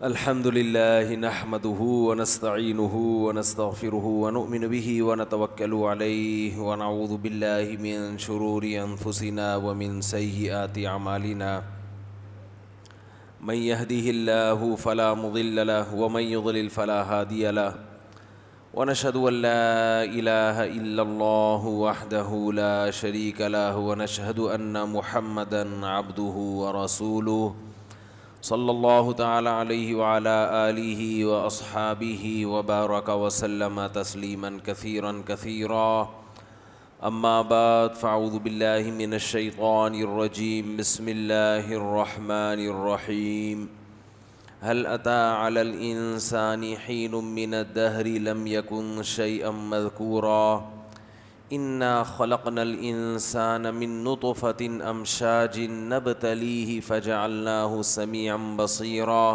الحمد لله نحمده ونستعينه ونستغفره ونؤمن به ونتوكل عليه ونعوذ بالله من شرور أنفسنا ومن سيئات أعمالنا من يهده الله فلا مضل له ومن يضلل فلا هادي له ونشهد أن لا إله إلا الله وحده لا شريك له ونشهد أن محمدا عبده ورسوله صلی اللہ تعالی علیہ وعلى آلہ واصحابہ وبارک وسلم تسلیما کثیرا کثیرا اما بعد فاعوذ باللہ من الشیطان الرجیم بسم اللہ الرحمن الرحیم هل أتى على الإنسان حين من الدهر لم يكن شيئا مذكورا إنا خلقنا الإنسان من نطفة أمشاج نبتليه فجعلناه سميعا بصيرا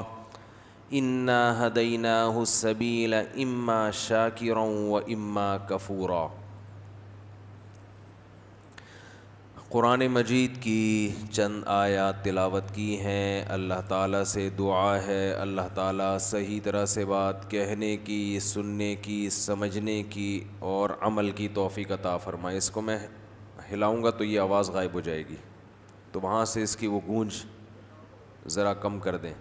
إنا هديناه السبيل إما شاكرا وإما كفورا۔ قرآن مجید کی چند آیات تلاوت کی ہیں۔ اللہ تعالیٰ سے دعا ہے اللہ تعالیٰ صحیح طرح سے بات کہنے کی، سننے کی، سمجھنے کی اور عمل کی توفیق عطا فرمائے۔ اس کو میں ہلاؤں گا تو یہ آواز غائب ہو جائے گی، تو وہاں سے اس کی وہ گونج ذرا کم کر دیں۔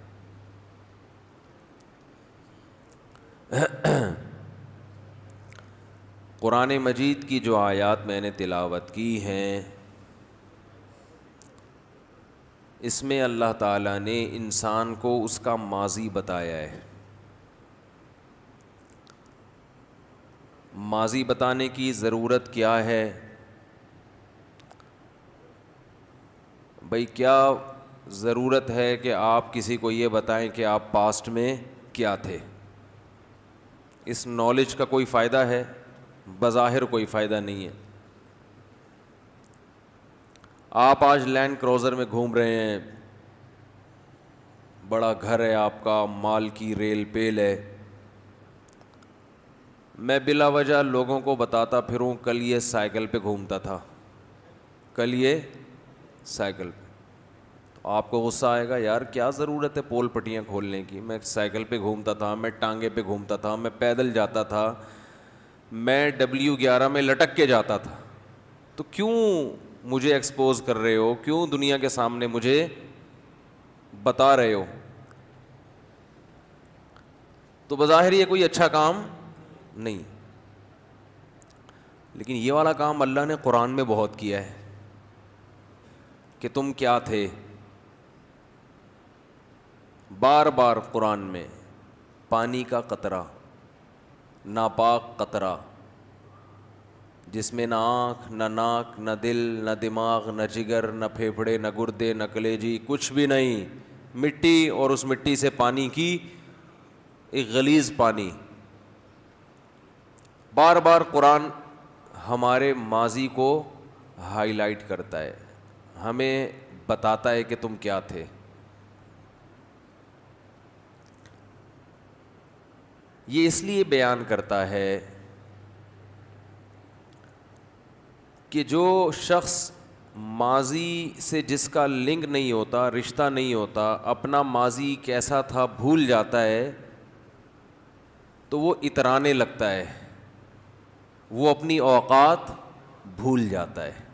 قرآن مجید کی جو آیات میں نے تلاوت کی ہیں، اس میں اللہ تعالیٰ نے انسان کو اس کا ماضی بتایا ہے۔ ماضی بتانے کی ضرورت کیا ہے؟ بھائی کیا ضرورت ہے کہ آپ کسی کو یہ بتائیں کہ آپ پاسٹ میں کیا تھے؟ اس نالج کا کوئی فائدہ ہے؟ بظاہر کوئی فائدہ نہیں ہے۔ آپ آج لینڈ کروزر میں گھوم رہے ہیں، بڑا گھر ہے آپ کا، مال کی ریل پیل ہے۔ میں بلا وجہ لوگوں کو بتاتا پھروں کل یہ سائیکل پہ گھومتا تھا، کل یہ سائیکل پہ، تو آپ کو غصہ آئے گا، یار کیا ضرورت ہے پول پٹیاں کھولنے کی؟ میں سائیکل پہ گھومتا تھا، میں ٹانگے پہ گھومتا تھا، میں پیدل جاتا تھا، میں W11 میں لٹک کے جاتا تھا، تو کیوں مجھے ایکسپوز کر رہے ہو؟ کیوں دنیا کے سامنے مجھے بتا رہے ہو؟ تو بظاہر یہ کوئی اچھا کام نہیں، لیکن یہ والا کام اللہ نے قرآن میں بہت کیا ہے کہ تم کیا تھے۔ بار بار قرآن میں پانی کا قطرہ، ناپاک قطرہ، جس میں نہ آنکھ نہ ناک نہ دل نہ دماغ نہ جگر نہ پھیپھڑے نہ گردے نہ کلیجی، کچھ بھی نہیں، مٹی، اور اس مٹی سے پانی کی ایک غلیظ پانی۔ بار بار قرآن ہمارے ماضی کو ہائی لائٹ کرتا ہے، ہمیں بتاتا ہے کہ تم کیا تھے۔ یہ اس لیے بیان کرتا ہے کہ جو شخص ماضی سے جس کا لنک نہیں ہوتا، رشتہ نہیں ہوتا، اپنا ماضی کیسا تھا بھول جاتا ہے، تو وہ اترانے لگتا ہے، وہ اپنی اوقات بھول جاتا ہے۔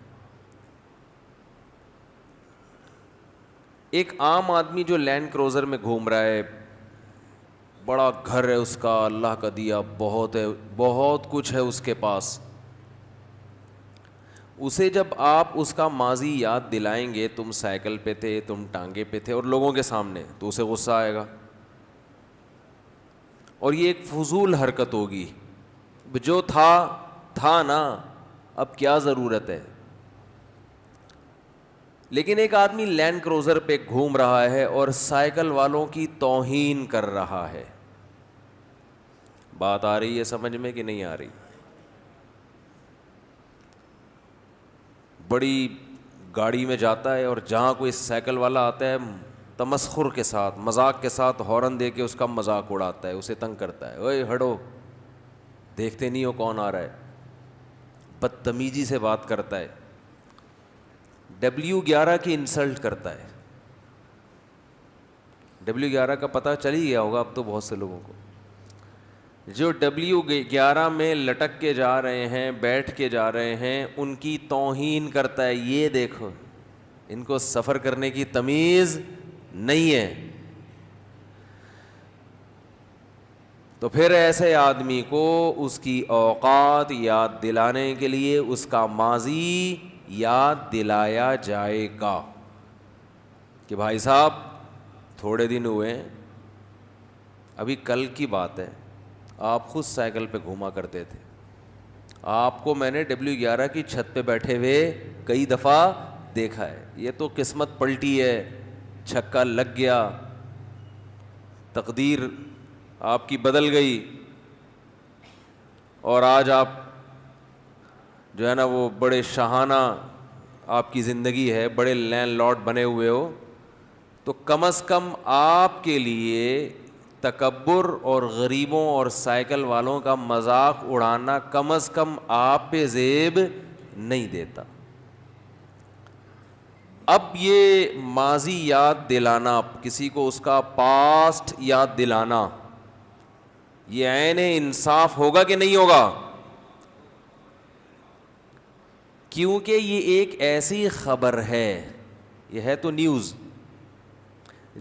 ایک عام آدمی جو لینڈ کروزر میں گھوم رہا ہے، بڑا گھر ہے اس کا، اللہ کا دیا بہت ہے، بہت کچھ ہے اس کے پاس، اسے جب آپ اس کا ماضی یاد دلائیں گے، تم سائیکل پہ تھے، تم ٹانگے پہ تھے، اور لوگوں کے سامنے، تو اسے غصہ آئے گا، اور یہ ایک فضول حرکت ہوگی۔ جو تھا نا، اب کیا ضرورت ہے؟ لیکن ایک آدمی لینڈ کروزر پہ گھوم رہا ہے اور سائیکل والوں کی توہین کر رہا ہے۔ بات آ رہی ہے سمجھ میں کہ نہیں آ رہی؟ بڑی گاڑی میں جاتا ہے اور جہاں کوئی سائیکل والا آتا ہے، تمسخر کے ساتھ، مذاق کے ساتھ ہارن دے کے اس کا مذاق اڑاتا ہے، اسے تنگ کرتا ہے، اوئے ہٹو، دیکھتے نہیں ہو کون آ رہا ہے، بدتمیزی سے بات کرتا ہے، W11 کی انسلٹ کرتا ہے۔ W11 کا پتہ چل ہی گیا ہوگا اب تو بہت سے لوگوں کو. جو W11 میں لٹک کے جا رہے ہیں, بیٹھ کے جا رہے ہیں, ان کی توہین کرتا ہے. یہ دیکھو ان کو سفر کرنے کی تمیز نہیں ہے. تو پھر ایسے آدمی کو اس کی اوقات یاد دلانے کے لیے اس کا ماضی یاد دلایا جائے گا کہ بھائی صاحب تھوڑے دن ہوئے, ابھی کل کی بات ہے, آپ خود سائیکل پہ گھوما کرتے تھے. آپ کو میں نے W11 کی چھت پہ بیٹھے ہوئے کئی دفعہ دیکھا ہے. یہ تو قسمت پلٹی ہے, چھکا لگ گیا, تقدیر آپ کی بدل گئی, اور آج آپ جو ہے نا وہ بڑے شاہانہ آپ کی زندگی ہے, بڑے لینڈ لارڈ بنے ہوئے ہو. تو کم از کم آپ کے لیے تکبر اور غریبوں اور سائیکل والوں کا مذاق اڑانا کم از کم آپ پہ زیب نہیں دیتا. اب یہ ماضی یاد دلانا, کسی کو اس کا پاسٹ یاد دلانا, یہ عین انصاف ہوگا کہ نہیں ہوگا؟ کیونکہ یہ ایک ایسی خبر ہے, یہ ہے تو نیوز,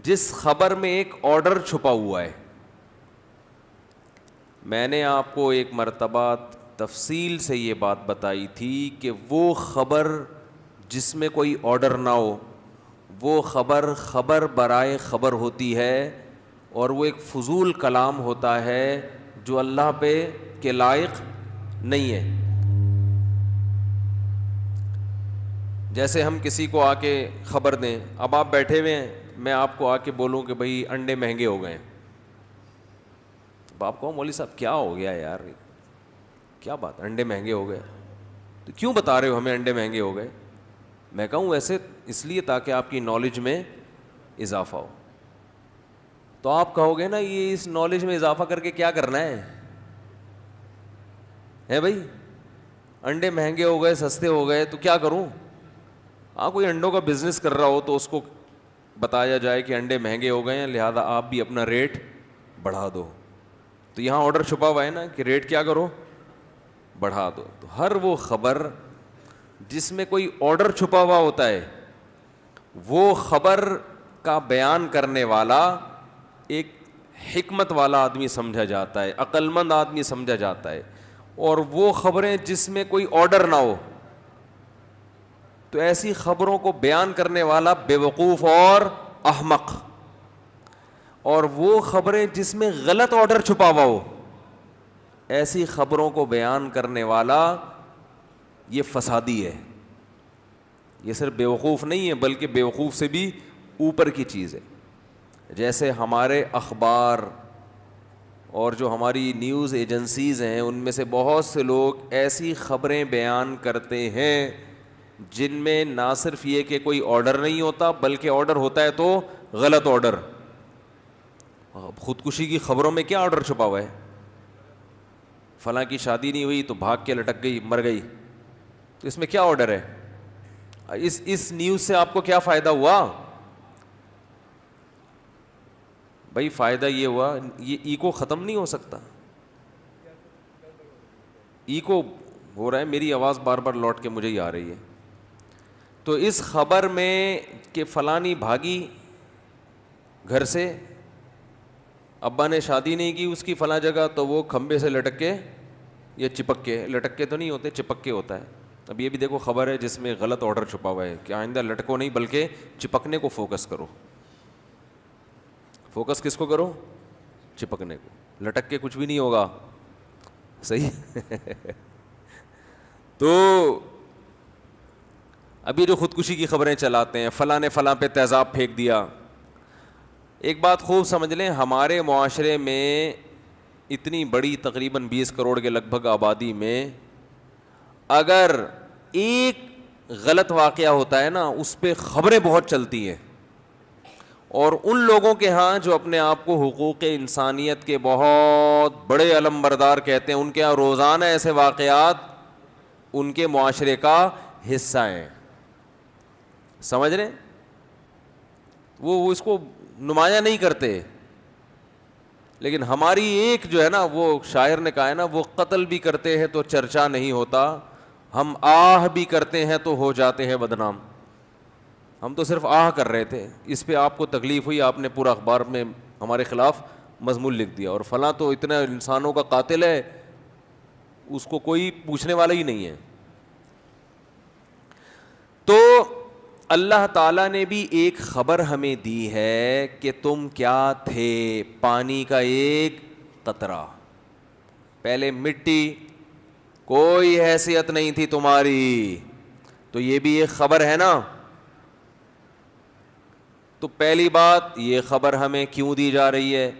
جس خبر میں ایک آرڈر چھپا ہوا ہے. میں نے آپ کو ایک مرتبہ تفصیل سے یہ بات بتائی تھی کہ وہ خبر جس میں کوئی آرڈر نہ ہو, وہ خبر برائے خبر ہوتی ہے, اور وہ ایک فضول کلام ہوتا ہے جو اللہ پہ کے لائق نہیں ہے. جیسے ہم کسی کو آ کے خبر دیں, اب آپ بیٹھے ہوئے ہیں, میں آپ کو آ کے بولوں کہ بھئی انڈے مہنگے ہو گئے ہیں. اب آپ کہو مولوی صاحب کیا ہو گیا یار, کیا بات, انڈے مہنگے ہو گئے, تو کیوں بتا رہے ہو ہمیں انڈے مہنگے ہو گئے؟ میں کہوں ایسے اس لیے تاکہ آپ کی نالج میں اضافہ ہو. تو آپ کہو گے نا یہ اس نالج میں اضافہ کر کے کیا کرنا ہے بھائی, انڈے مہنگے ہو گئے, سستے ہو گئے, تو کیا کروں؟ ہاں کوئی انڈوں کا بزنس کر رہا ہو تو اس کو بتایا جائے کہ انڈے مہنگے ہو گئے ہیں, لہذا آپ بھی اپنا ریٹ بڑھا دو. تو یہاں آرڈر چھپا ہوا ہے نا کہ ریٹ کیا کرو, بڑھا دو. تو ہر وہ خبر جس میں کوئی آرڈر چھپا ہوا ہوتا ہے, وہ خبر کا بیان کرنے والا ایک حکمت والا آدمی سمجھا جاتا ہے, عقل مند آدمی سمجھا جاتا ہے. اور وہ خبریں جس میں کوئی آرڈر نہ ہو, تو ایسی خبروں کو بیان کرنے والا بے وقوف اور احمق. اور وہ خبریں جس میں غلط آرڈر چھپا ہوا ہو, ایسی خبروں کو بیان کرنے والا یہ فسادی ہے. یہ صرف بے وقوف نہیں ہے بلکہ بے وقوف سے بھی اوپر کی چیز ہے. جیسے ہمارے اخبار اور جو ہماری نیوز ایجنسیز ہیں, ان میں سے بہت سے لوگ ایسی خبریں بیان کرتے ہیں جن میں نہ صرف یہ کہ کوئی آرڈر نہیں ہوتا, بلکہ آرڈر ہوتا ہے تو غلط آرڈر. خودکشی کی خبروں میں کیا آرڈر چھپا ہوا ہے, فلاں کی شادی نہیں ہوئی تو بھاگ کے لٹک گئی, مر گئی, تو اس میں کیا آرڈر ہے؟ اس نیوز سے آپ کو کیا فائدہ ہوا بھائی؟ فائدہ یہ ہوا, یہ ایکو ختم نہیں ہو سکتا, ایکو ہو رہا ہے, میری آواز بار بار لوٹ کے مجھے ہی آ رہی ہے. تو اس خبر میں کہ فلانی بھاگی گھر سے, ابا نے شادی نہیں کی اس کی فلاں جگہ, تو وہ کھمبے سے لٹک کے یا چپک کے, لٹک کے تو نہیں ہوتے, چپک کے ہوتا ہے. اب یہ بھی دیکھو خبر ہے جس میں غلط آرڈر چھپا ہوا ہے کہ آئندہ لٹکو نہیں بلکہ چپکنے کو فوکس کرو. فوکس کس کو کرو؟ چپکنے کو. لٹک کے کچھ بھی نہیں ہوگا, صحیح. تو ابھی جو خودکشی کی خبریں چلاتے ہیں, فلاں نے فلاں پہ تیزاب پھینک دیا. ایک بات خوب سمجھ لیں, ہمارے معاشرے میں اتنی بڑی تقریباً 20 کروڑ کے لگ بھگ آبادی میں اگر ایک غلط واقعہ ہوتا ہے نا, اس پہ خبریں بہت چلتی ہیں. اور ان لوگوں کے ہاں جو اپنے آپ کو حقوق انسانیت کے بہت بڑے علم بردار کہتے ہیں, ان کے ہاں روزانہ ایسے واقعات ان کے معاشرے کا حصہ ہیں. سمجھ رہے ہیں؟ وہ اس کو نمایاں نہیں کرتے. لیکن ہماری ایک جو ہے نا, وہ شاعر نے کہا ہے نا, وہ قتل بھی کرتے ہیں تو چرچا نہیں ہوتا, ہم آہ بھی کرتے ہیں تو ہو جاتے ہیں بدنام. ہم تو صرف آہ کر رہے تھے, اس پہ آپ کو تکلیف ہوئی, آپ نے پورا اخبار میں ہمارے خلاف مضمون لکھ دیا, اور فلاں تو اتنا انسانوں کا قاتل ہے, اس کو کوئی پوچھنے والا ہی نہیں ہے. تو اللہ تعالیٰ نے بھی ایک خبر ہمیں دی ہے کہ تم کیا تھے, پانی کا ایک قطرہ, پہلے مٹی, کوئی حیثیت نہیں تھی تمہاری. تو یہ بھی ایک خبر ہے نا. تو پہلی بات, یہ خبر ہمیں کیوں دی جا رہی ہے؟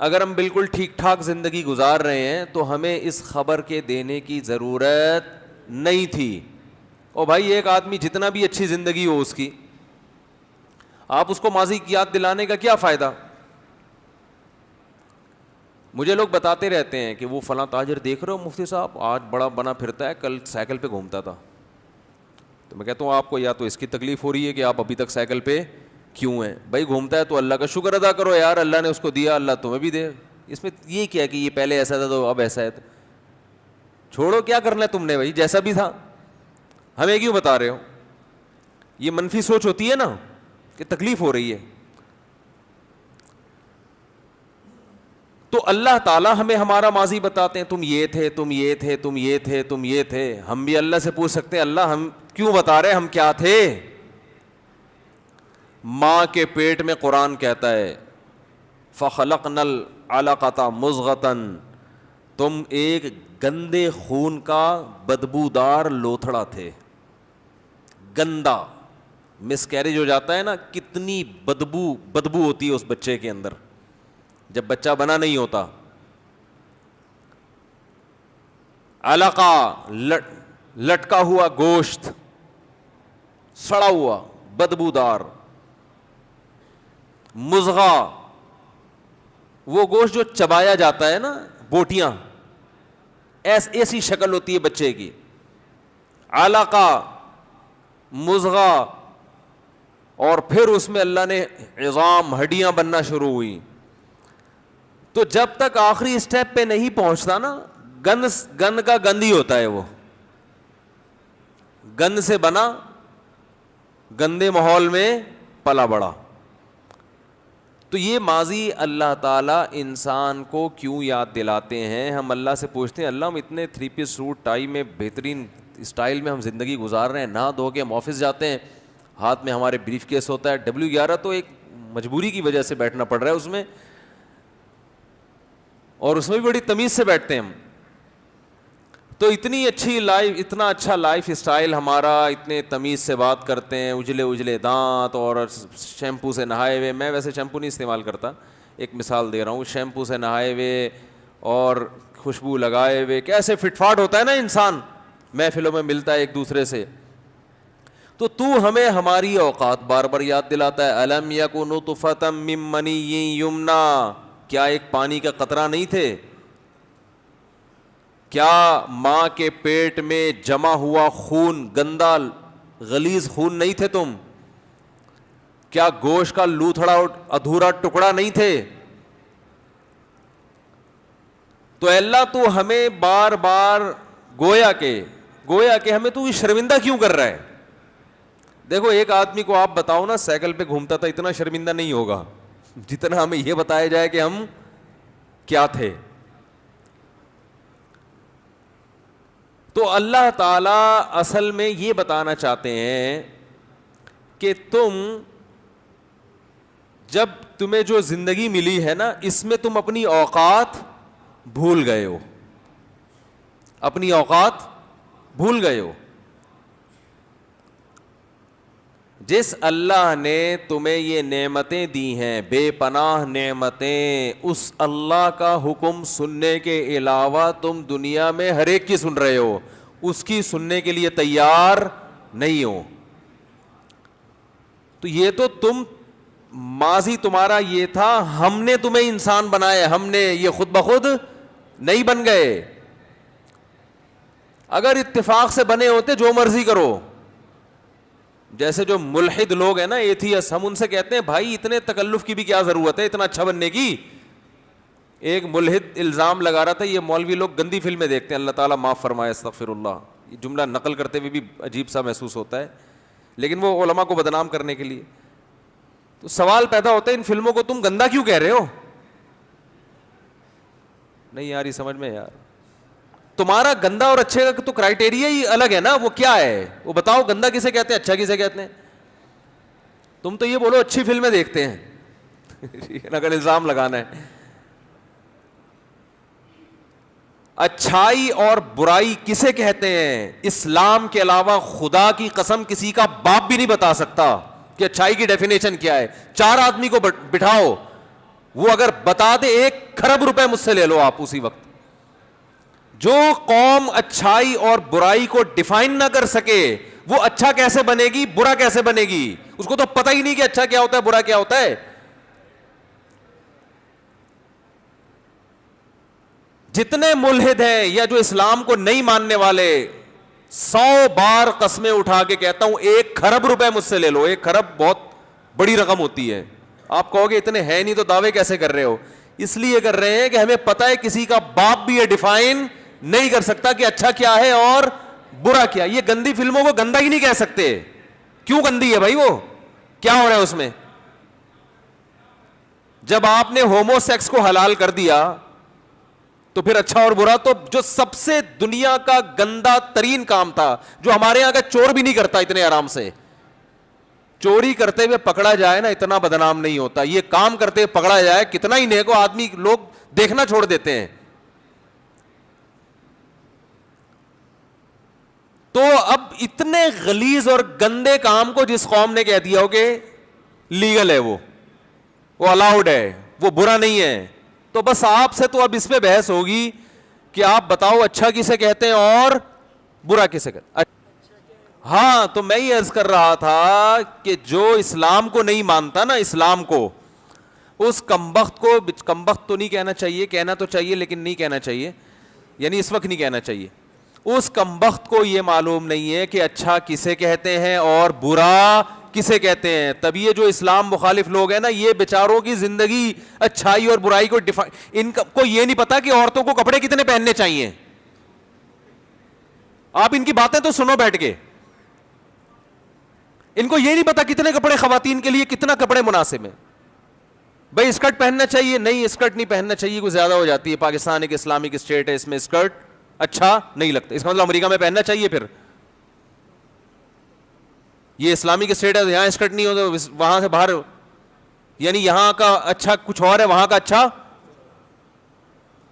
اگر ہم بالکل ٹھیک ٹھاک زندگی گزار رہے ہیں تو ہمیں اس خبر کے دینے کی ضرورت نہیں تھی. او بھائی, ایک آدمی جتنا بھی اچھی زندگی ہو اس کی, آپ اس کو ماضی کی یاد دلانے کا کیا فائدہ؟ مجھے لوگ بتاتے رہتے ہیں کہ وہ فلاں تاجر دیکھ رہے ہو مفتی صاحب, آج بڑا بنا پھرتا ہے, کل سائیکل پہ گھومتا تھا. تو میں کہتا ہوں آپ کو یا تو اس کی تکلیف ہو رہی ہے کہ آپ ابھی تک سائیکل پہ کیوں ہیں. بھائی گھومتا ہے تو اللہ کا شکر ادا کرو یار, اللہ نے اس کو دیا, اللہ تمہیں بھی دے. اس میں یہ کیا کہ یہ پہلے ایسا تھا تو اب ایسا ہے, تو چھوڑو, کیا کرنا ہے تم نے بھائی, جیسا بھی تھا. ہمیں کیوں بتا رہے ہو؟ یہ منفی سوچ ہوتی ہے نا کہ تکلیف ہو رہی ہے. تو اللہ تعالیٰ ہمیں ہمارا ماضی بتاتے ہیں, تم یہ تھے, تم یہ تھے, تم یہ تھے, تم یہ تھے. ہم بھی اللہ سے پوچھ سکتے ہیں, اللہ ہم کیوں بتا رہے ہم کیا تھے؟ ماں کے پیٹ میں قرآن کہتا ہے فَخَلَقْنَا الْعَلَقَةَ مُضْغَةً, تم ایک گندے خون کا بدبودار لوتھڑا تھے. گندا مس کیریج ہو جاتا ہے نا, کتنی بدبو ہوتی ہے اس بچے کے اندر جب بچہ بنا نہیں ہوتا. علقہ, لٹکا ہوا گوشت, سڑا ہوا بدبودار. مضغہ, وہ گوشت جو چبایا جاتا ہے نا, بوٹیاں, ایسی شکل ہوتی ہے بچے کی. علقہ, مضغہ, اور پھر اس میں اللہ نے عظام, ہڈیاں بننا شروع ہوئی. تو جب تک آخری اسٹیپ پہ نہیں پہنچتا نا, گند کا گند ہی ہوتا ہے. وہ گند سے بنا, گندے ماحول میں پلا بڑا. تو یہ ماضی اللہ تعالیٰ انسان کو کیوں یاد دلاتے ہیں؟ ہم اللہ سے پوچھتے ہیں, اللہ ہم اتنے 3 پیس سوٹ ٹائی میں بہترین اسٹائل میں ہم زندگی گزار رہے ہیں, نہا دھو کے ہم آفس جاتے ہیں, ہاتھ میں ہمارے بریف کیس ہوتا ہے. W11 تو ایک مجبوری کی وجہ سے بیٹھنا پڑ رہا ہے اس میں, اور اس میں بھی بڑی تمیز سے بیٹھتے ہیں ہم. تو اتنی اچھی لائف, اتنا اچھا لائف اسٹائل ہمارا, اتنے تمیز سے بات کرتے ہیں, اجلے دانت اور شیمپو سے نہائے ہوئے. میں ویسے شیمپو نہیں استعمال کرتا, ایک مثال دے رہا ہوں. شیمپو سے نہائے ہوئے اور خوشبو لگائے ہوئے, کیسے فٹ فاٹ ہوتا ہے نا انسان, محفلوں میں ملتا ہے ایک دوسرے سے. تو ہمیں ہماری اوقات بار بار یاد دلاتا ہے. الم یکن نطفۃ من منی یمنی, کیا ایک پانی کا قطرہ نہیں تھے؟ کیا ماں کے پیٹ میں جمع ہوا خون, گندا غلیظ خون نہیں تھے تم؟ کیا گوشت کا لوتھڑا ادھورا ٹکڑا نہیں تھے؟ تو اللہ تو ہمیں بار بار گویا کہ ہمیں تو شرمندہ کیوں کر رہا ہے؟ دیکھو, ایک آدمی کو آپ بتاؤ نا سائیکل پہ گھومتا تھا, اتنا شرمندہ نہیں ہوگا جتنا ہمیں یہ بتایا جائے کہ ہم کیا تھے. تو اللہ تعالیٰ اصل میں یہ بتانا چاہتے ہیں کہ جب تمہیں جو زندگی ملی ہے نا, اس میں تم اپنی اوقات بھول گئے ہو, اپنی اوقات بھول گئے ہو. جس اللہ نے تمہیں یہ نعمتیں دی ہیں, بے پناہ نعمتیں, اس اللہ کا حکم سننے کے علاوہ تم دنیا میں ہر ایک کی سن رہے ہو, اس کی سننے کے لیے تیار نہیں ہو. تو یہ تو ماضی تمہارا یہ تھا, ہم نے تمہیں انسان بنایا, ہم نے, یہ خود بخود نہیں بن گئے. اگر اتفاق سے بنے ہوتے جو مرضی کرو, جیسے جو ملحد لوگ ہیں نا ایتھیس, ہم ان سے کہتے ہیں بھائی اتنے تکلف کی بھی کیا ضرورت ہے اتنا اچھا بننے کی. ایک ملحد الزام لگا رہا تھا یہ مولوی لوگ گندی فلمیں دیکھتے ہیں, اللہ تعالیٰ معاف فرمائے استغفر اللہ, یہ جملہ نقل کرتے ہوئے بھی عجیب سا محسوس ہوتا ہے, لیکن وہ علماء کو بدنام کرنے کے لیے. تو سوال پیدا ہوتا ہے ان فلموں کو تم گندا کیوں کہہ رہے ہو؟ نہیں یار یہ سمجھ میں یار, تمہارا گندا اور اچھے کا تو کرائٹیریا ہی الگ ہے نا, وہ کیا ہے وہ بتاؤ, گندا کسے کہتے ہیں اچھا کسے کہتے ہیں؟ تم تو یہ بولو اچھی فلمیں دیکھتے ہیں اگر الزام لگانا ہے. اچھائی اور برائی کسے کہتے ہیں؟ اسلام کے علاوہ خدا کی قسم کسی کا باپ بھی نہیں بتا سکتا کہ اچھائی کی ڈیفینیشن کیا ہے. 4 آدمی کو بٹھاؤ, وہ اگر بتا دے 1 کھرب روپے مجھ سے لے لو آپ اسی وقت. جو قوم اچھائی اور برائی کو ڈیفائن نہ کر سکے وہ اچھا کیسے بنے گی, برا کیسے بنے گی؟ اس کو تو پتہ ہی نہیں کہ اچھا کیا ہوتا ہے برا کیا ہوتا ہے. جتنے ملحد ہیں یا جو اسلام کو نہیں ماننے والے, 100 بار قسمیں اٹھا کے کہتا ہوں 1 کھرب روپے مجھ سے لے لو. 1 کھرب بہت بڑی رقم ہوتی ہے. آپ کہو گے اتنے ہیں نہیں تو دعوے کیسے کر رہے ہو؟ اس لیے کر رہے ہیں کہ ہمیں پتہ ہے کسی کا باپ بھی یہ ڈیفائن نہیں کر سکتا کہ اچھا کیا ہے اور برا کیا. یہ گندی فلموں کو گندا ہی نہیں کہہ سکتے. کیوں گندی ہے بھائی؟ وہ کیا ہو رہا ہے اس میں؟ جب آپ نے ہومو سیکس کو حلال کر دیا تو پھر اچھا اور برا, تو جو سب سے دنیا کا گندا ترین کام تھا, جو ہمارے یہاں کا چور بھی نہیں کرتا اتنے آرام سے, چوری کرتے ہوئے پکڑا جائے نا اتنا بدنام نہیں ہوتا. یہ کام کرتے ہوئے پکڑا جائے کتنا ہی نیک آدمی لوگ دیکھنا چھوڑ دیتے ہیں. تو اب اتنے غلیظ اور گندے کام کو جس قوم نے کہہ دیا ہو کہ لیگل ہے, وہ الاؤڈ ہے, وہ برا نہیں ہے, تو بس آپ سے تو اب اس پہ بحث ہوگی کہ آپ بتاؤ اچھا کسے کہتے ہیں اور برا کسے کہتے ہیں. ہاں تو میں یہ عرض کر رہا تھا کہ جو اسلام کو نہیں مانتا نا, اسلام کو, اس کمبخت کو, کمبخت تو نہیں کہنا چاہیے, کہنا تو چاہیے لیکن نہیں کہنا چاہیے, یعنی اس وقت نہیں کہنا چاہیے, اس کمبخت کو یہ معلوم نہیں ہے کہ اچھا کسے کہتے ہیں اور برا کسے کہتے ہیں. تب یہ جو اسلام مخالف لوگ ہیں نا, یہ بیچاروں کی زندگی اچھائی اور برائی کو ان کو یہ نہیں پتا کہ عورتوں کو کپڑے کتنے پہننے چاہیے. آپ ان کی باتیں تو سنو بیٹھ کے, ان کو یہ نہیں پتا کتنے کپڑے خواتین کے لیے, کتنا کپڑے مناسب ہیں. بھائی اسکرٹ پہننا چاہیے, نہیں اسکرٹ نہیں پہننا چاہیے, کوئی زیادہ ہو جاتی ہے. پاکستان ایک اسلامک اسٹیٹ ہے, اس میں اسکرٹ اچھا نہیں لگتا. اس کا مطلب امریکہ میں پہننا چاہیے, پھر یہ اسلامک اسٹیٹ ہے تو یہاں اسکرٹ نہیں ہوتا, وہاں سے باہر, یعنی یہاں کا اچھا کچھ اور ہے, وہاں کا اچھا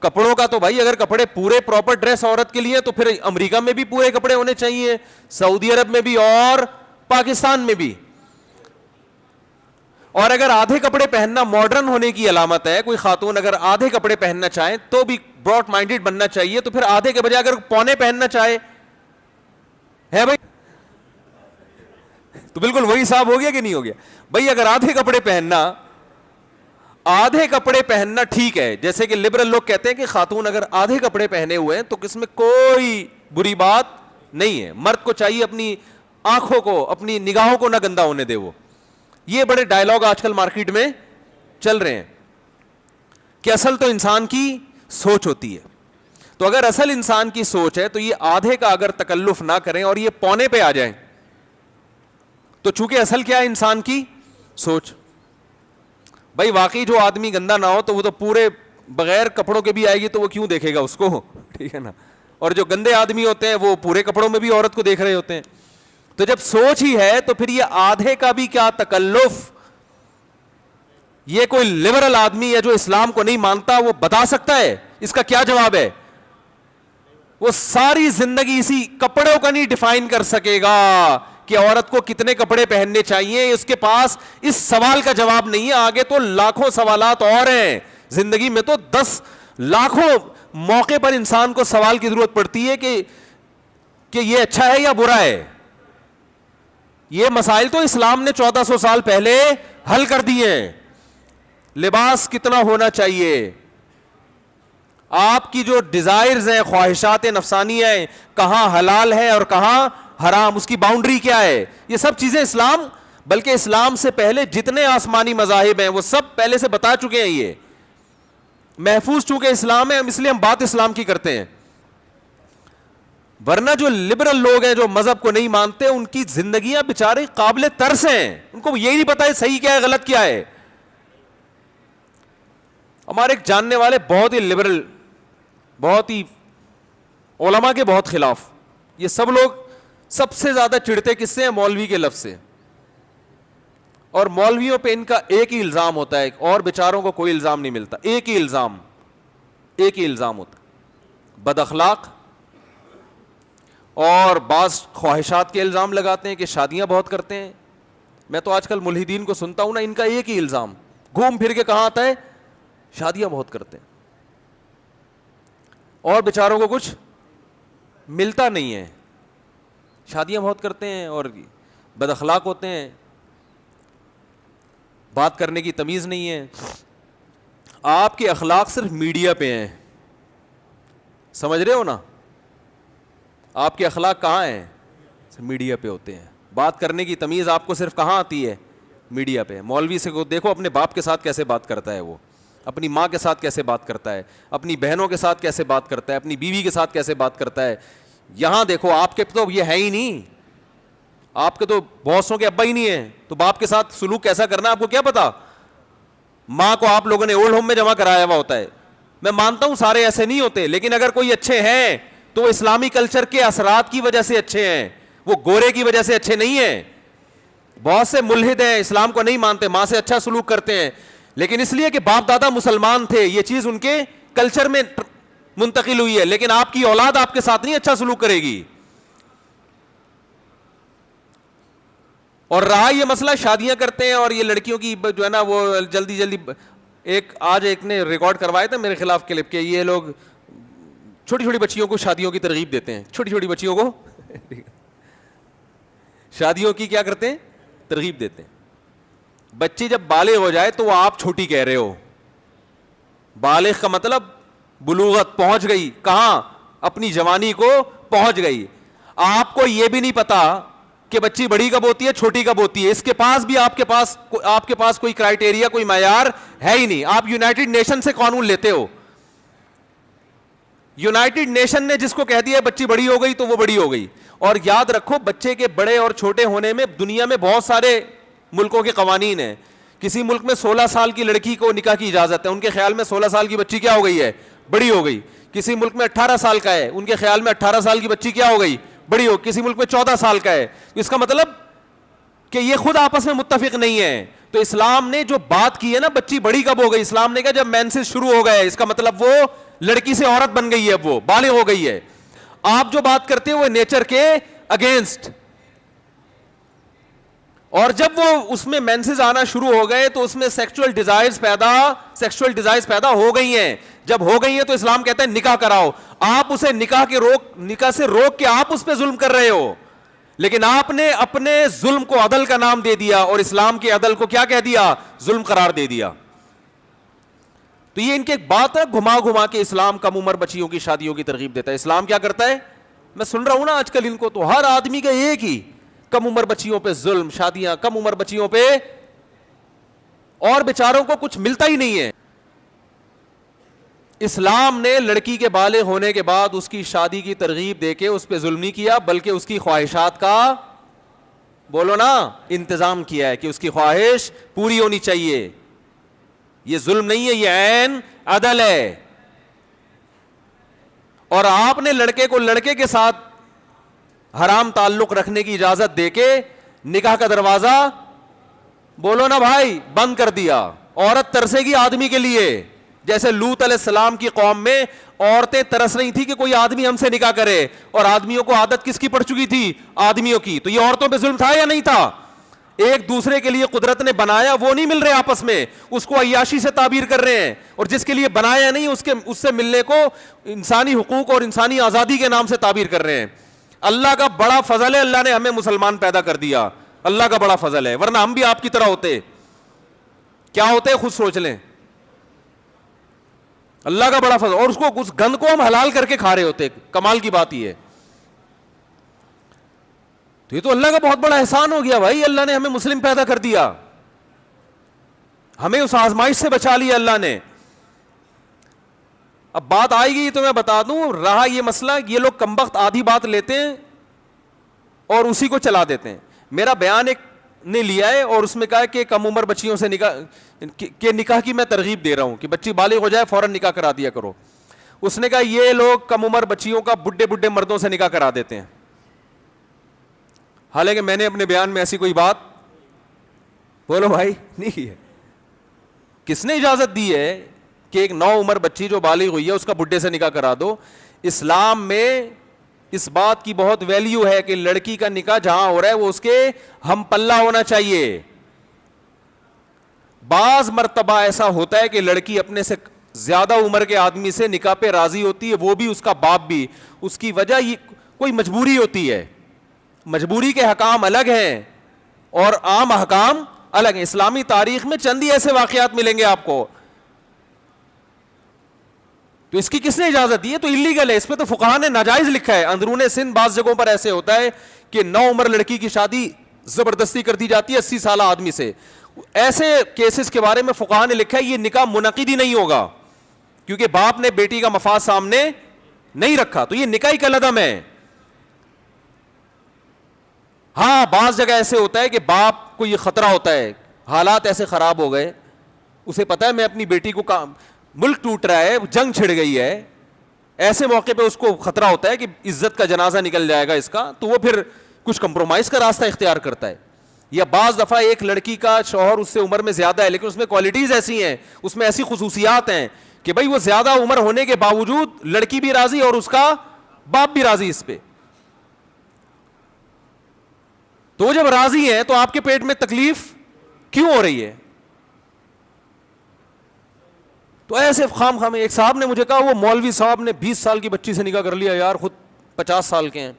کپڑوں کا. تو بھائی اگر کپڑے پورے پراپر ڈریس عورت کے لیے تو پھر امریکہ میں بھی پورے کپڑے ہونے چاہیے, سعودی عرب میں بھی اور پاکستان میں بھی. اور اگر آدھے کپڑے پہننا ماڈرن ہونے کی علامت ہے, کوئی خاتون اگر آدھے کپڑے پہننا چاہے تو بھی براڈ مائنڈیڈ بننا چاہیے, تو پھر آدھے کے بجائے اگر پونے پہننا چاہے ہے بھائی, تو بالکل وہی حساب ہو گیا کہ نہیں ہو گیا؟ بھائی اگر آدھے کپڑے پہننا ٹھیک ہے, جیسے کہ لبرل لوگ کہتے ہیں کہ خاتون اگر آدھے کپڑے پہنے ہوئے ہیں تو اس میں کوئی بری بات نہیں ہے. مرد کو چاہیے اپنی آنکھوں کو, اپنی نگاہوں کو نہ گندا ہونے دے. وہ یہ بڑے ڈائلاگ آج کل مارکیٹ میں چل رہے ہیں کہ اصل تو انسان کی سوچ ہوتی ہے. تو اگر اصل انسان کی سوچ ہے تو یہ آدھے کا اگر تکلف نہ کریں اور یہ پونے پہ آ جائیں, تو چونکہ اصل کیا ہے انسان کی سوچ. بھائی واقعی جو آدمی گندا نہ ہو تو وہ تو پورے بغیر کپڑوں کے بھی آئے گی, تو وہ کیوں دیکھے گا اس کو, ٹھیک ہے نا. اور جو گندے آدمی ہوتے ہیں وہ پورے کپڑوں میں بھی عورت کو دیکھ رہے ہوتے ہیں. تو جب سوچ ہی ہے تو پھر یہ آدھے کا بھی کیا تکلف. یہ کوئی لبرل آدمی ہے جو اسلام کو نہیں مانتا, وہ بتا سکتا ہے اس کا کیا جواب ہے؟ وہ ساری زندگی اسی کپڑوں کا نہیں ڈیفائن کر سکے گا کہ عورت کو کتنے کپڑے پہننے چاہیے. اس کے پاس اس سوال کا جواب نہیں ہے. آگے تو لاکھوں سوالات اور ہیں زندگی میں, تو 10 لاکھوں موقع پر انسان کو سوال کی ضرورت پڑتی ہے کہ یہ اچھا ہے یا برا ہے. یہ مسائل تو اسلام نے 1400 سال پہلے حل کر دیے ہیں. لباس کتنا ہونا چاہیے, آپ کی جو ڈیزائرز ہیں, خواہشات نفسانی ہیں, کہاں حلال ہے اور کہاں حرام, اس کی باؤنڈری کیا ہے, یہ سب چیزیں اسلام, بلکہ اسلام سے پہلے جتنے آسمانی مذاہب ہیں وہ سب پہلے سے بتا چکے ہیں. یہ محفوظ چونکہ اسلام ہے, اس لیے ہم بات اسلام کی کرتے ہیں. ورنہ جو لبرل لوگ ہیں جو مذہب کو نہیں مانتے, ان کی زندگیاں بیچارے قابل ترس ہیں, ان کو یہی نہیں پتا ہے صحیح کیا ہے غلط کیا ہے. ہمارے ایک جاننے والے بہت ہی لبرل, بہت ہی علماء کے بہت خلاف, یہ سب لوگ سب سے زیادہ چڑھتے کس سے ہیں؟ مولوی کے لفظ سے. اور مولویوں پہ ان کا ایک ہی الزام ہوتا ہے, اور بیچاروں کو کوئی الزام نہیں ملتا, ایک ہی الزام ہوتا, بد اخلاق, اور بعض خواہشات کے الزام لگاتے ہیں کہ شادیاں بہت کرتے ہیں. میں تو آج کل ملحدین کو سنتا ہوں نا, ان کا ایک ہی الزام گھوم پھر کے کہاں آتا ہے, شادیاں بہت کرتے ہیں, اور بیچاروں کو کچھ ملتا نہیں ہے. شادیاں بہت کرتے ہیں اور بد اخلاق ہوتے ہیں, بات کرنے کی تمیز نہیں ہے. آپ کے اخلاق صرف میڈیا پہ ہیں, سمجھ رہے ہو نا, آپ کے اخلاق کہاں ہیں؟ میڈیا پہ ہوتے ہیں. بات کرنے کی تمیز آپ کو صرف کہاں آتی ہے؟ میڈیا پہ. مولوی سے کو دیکھو اپنے باپ کے ساتھ کیسے بات کرتا ہے, وہ اپنی ماں کے ساتھ کیسے بات کرتا ہے, اپنی بہنوں کے ساتھ کیسے بات کرتا ہے, اپنی بیوی کے ساتھ کیسے بات کرتا ہے. یہاں دیکھو آپ کے تو یہ ہے ہی نہیں, آپ کے تو باسوں کے ابا ہی نہیں ہیں, تو باپ کے ساتھ سلوک کیسا کرنا آپ کو کیا پتا؟ ماں کو آپ لوگوں نے اولڈ ہوم میں جمع کرایا ہوا ہوتا ہے. میں مانتا ہوں سارے ایسے نہیں ہوتے, لیکن اگر کوئی اچھے ہیں تو وہ اسلامی کلچر کے اثرات کی وجہ سے اچھے ہیں, وہ گورے کی وجہ سے اچھے نہیں ہیں. بہت سے ملحد ہیں, اسلام کو نہیں مانتے, ماں سے اچھا سلوک کرتے ہیں, لیکن اس لیے کہ باپ دادا مسلمان تھے, یہ چیز ان کے کلچر میں منتقل ہوئی ہے. لیکن آپ کی اولاد آپ کے ساتھ نہیں اچھا سلوک کرے گی. اور رہا یہ مسئلہ شادیاں کرتے ہیں اور یہ لڑکیوں کی جو ہے نا وہ جلدی جلدی, آج ایک نے ریکارڈ کروایا تھا میرے خلاف کلپ کے, یہ لوگ چھوٹی چھوٹی بچیوں کو شادیوں کی ترغیب دیتے ہیں, چھوٹی چھوٹی بچیوں کو شادیوں کی کیا کرتے ہیں؟ ترغیب دیتے ہیں. بچی جب بالغ ہو جائے تو وہ آپ چھوٹی کہہ رہے ہو. بالغ کا مطلب بلوغت, پہنچ گئی کہاں؟ اپنی جوانی کو پہنچ گئی. آپ کو یہ بھی نہیں پتا کہ بچی بڑی کب ہوتی ہے, چھوٹی کب ہوتی ہے. اس کے پاس بھی آپ کے پاس کوئی کرائٹیریا, کوئی معیار ہے ہی نہیں. آپ یونائٹڈ نیشن سے قانون لیتے ہو. یونائٹڈ نیشن نے جس کو کہہ دیا بچی بڑی ہو گئی تو وہ بڑی ہو گئی. اور یاد رکھو بچے کے بڑے اور چھوٹے ہونے میں دنیا میں بہت سارے ملکوں کے قوانین ہیں. کسی ملک میں 16 سال کی لڑکی کو نکاح کی اجازت ہے, ان کے خیال میں 16 سال کی بچی کیا ہو گئی ہے؟ بڑی ہو گئی. کسی ملک میں 18 سال کا ہے, ان کے خیال میں 18 سال کی بچی کیا ہو گئی؟ بڑی ہو. کسی ملک میں 14 سال کا ہے. اس کا مطلب کہ یہ خود آپس میں متفق نہیں ہے. تو اسلام نے جو بات کی ہے نا, بچی بڑی کب ہو گئی؟ اسلام نے کہا جب مینسز شروع ہو گئے. اس کا مطلب وہ لڑکی سے عورت بن گئی ہے, اب وہ بالغ ہو گئی ہے. آپ جو بات کرتے ہیں وہ نیچر کے اگینسٹ. اور جب وہ اس میں مینسز آنا شروع ہو گئے تو اس میں سیکسول ڈیزائرز پیدا ہو گئی ہیں. جب ہو گئی ہیں تو اسلام کہتا ہے نکاح کراؤ. آپ اسے نکاح سے روک کے آپ اس پہ ظلم کر رہے ہو, لیکن آپ نے اپنے ظلم کو عدل کا نام دے دیا اور اسلام کے عدل کو کیا کہہ دیا؟ ظلم قرار دے دیا. تو یہ ان کی ایک بات ہے, گھما گھما کے اسلام کم عمر بچیوں کی شادیوں کی ترغیب دیتا ہے. اسلام کیا کرتا ہے؟ میں سن رہا ہوں نا آج کل ان کو, تو ہر آدمی کا ایک ہی, کم عمر بچیوں پہ ظلم, شادیاں کم عمر بچیوں پہ, اور بیچاروں کو کچھ ملتا ہی نہیں ہے. اسلام نے لڑکی کے بالغ ہونے کے بعد اس کی شادی کی ترغیب دے کے اس پہ ظلم نہیں کیا, بلکہ اس کی خواہشات کا, بولو نا, انتظام کیا ہے کہ اس کی خواہش پوری ہونی چاہیے. یہ ظلم نہیں ہے, یہ عین عدل ہے. اور آپ نے لڑکے کو لڑکے کے ساتھ حرام تعلق رکھنے کی اجازت دے کے نکاح کا دروازہ, بولو نا بھائی, بند کر دیا. عورت ترسے گی آدمی کے لیے, جیسے لوط علیہ السلام کی قوم میں عورتیں ترس رہی تھی کہ کوئی آدمی ہم سے نکاح کرے, اور آدمیوں کو عادت کس کی پڑ چکی تھی؟ آدمیوں کی. تو یہ عورتوں پہ ظلم تھا یا نہیں تھا؟ ایک دوسرے کے لیے قدرت نے بنایا, وہ نہیں مل رہے آپس میں, اس کو عیاشی سے تعبیر کر رہے ہیں. اور جس کے لیے بنایا نہیں اس سے ملنے کو انسانی حقوق اور انسانی آزادی کے نام سے تعبیر کر رہے ہیں. اللہ کا بڑا فضل ہے, اللہ نے ہمیں مسلمان پیدا کر دیا, اللہ کا بڑا فضل ہے, ورنہ ہم بھی آپ کی طرح ہوتے. کیا ہوتے خود سوچ لیں. اللہ کا بڑا فضل, اور اس گند کو ہم حلال کر کے کھا رہے ہوتے. کمال کی بات یہ ہے. تو یہ تو اللہ کا بہت بڑا احسان ہو گیا بھائی, اللہ نے ہمیں مسلم پیدا کر دیا, ہمیں اس آزمائش سے بچا لیا اللہ نے. اب بات آئے گی تو میں بتا دوں, رہا یہ مسئلہ, یہ لوگ کمبخت آدھی بات لیتے ہیں اور اسی کو چلا دیتے ہیں. میرا بیان ایک نے لیا ہے اور اس میں کہا کہ کم عمر بچیوں سے نکاح کی میں ترغیب دے رہا ہوں کہ بچی بالغ ہو جائے فوراً نکاح کرا دیا کرو. اس نے کہا یہ لوگ کم عمر بچیوں کا بڈھے مردوں سے نکاح کرا دیتے ہیں, حالانکہ میں نے اپنے بیان میں ایسی کوئی بات, بولو بھائی, نہیں کی ہے. کس نے اجازت دی ہے کہ ایک نو عمر بچی جو بالغ ہوئی ہے اس کا بڈھے سے نکاح کرا دو؟ اسلام میں اس بات کی بہت ویلیو ہے کہ لڑکی کا نکاح جہاں ہو رہا ہے وہ اس کے ہم پلہ ہونا چاہیے. بعض مرتبہ ایسا ہوتا ہے کہ لڑکی اپنے سے زیادہ عمر کے آدمی سے نکاح پہ راضی ہوتی ہے, وہ بھی اس کا باپ بھی. اس کی وجہ یہ کوئی مجبوری ہوتی ہے, مجبوری کے حکام الگ ہیں اور عام حکام الگ ہیں. اسلامی تاریخ میں چند ہی ایسے واقعات ملیں گے آپ کو. تو اس کی کس نے اجازت دی ہے؟ تو اللیگل ہے, اس پہ تو فقہا نے ناجائز لکھا ہے. اندرون سندھ بعض جگہوں پر ایسے ہوتا ہے کہ نو عمر لڑکی کی شادی زبردستی کر دی جاتی ہے 80 سالہ آدمی سے. ایسے کیسز کے بارے میں فقہا نے لکھا ہے یہ نکاح منعقد ہی نہیں ہوگا, کیونکہ باپ نے بیٹی کا مفاد سامنے نہیں رکھا, تو یہ نکاح ہی کالعدم ہے. ہاں بعض جگہ ایسے ہوتا ہے کہ باپ کو یہ خطرہ ہوتا ہے, حالات ایسے خراب ہو گئے, اسے پتا ہے میں اپنی بیٹی کو ملک ٹوٹ رہا ہے, جنگ چھڑ گئی ہے, ایسے موقع پہ اس کو خطرہ ہوتا ہے کہ عزت کا جنازہ نکل جائے گا اس کا, تو وہ پھر کچھ کمپرومائز کا راستہ اختیار کرتا ہے. یا بعض دفعہ ایک لڑکی کا شوہر اس سے عمر میں زیادہ ہے لیکن اس میں کوالٹیز ایسی ہیں, اس میں ایسی خصوصیات ہیں کہ بھائی وہ زیادہ عمر ہونے کے باوجود لڑکی بھی راضی اور اس کا باپ بھی راضی اس پہ. تو جب راضی ہیں تو آپ کے پیٹ میں تکلیف کیوں ہو رہی ہے؟ تو ایسے خام خام. ایک صاحب نے مجھے کہا وہ مولوی صاحب نے 20 سال کی بچی سے نکاح کر لیا یار, خود 50 سال کے ہیں.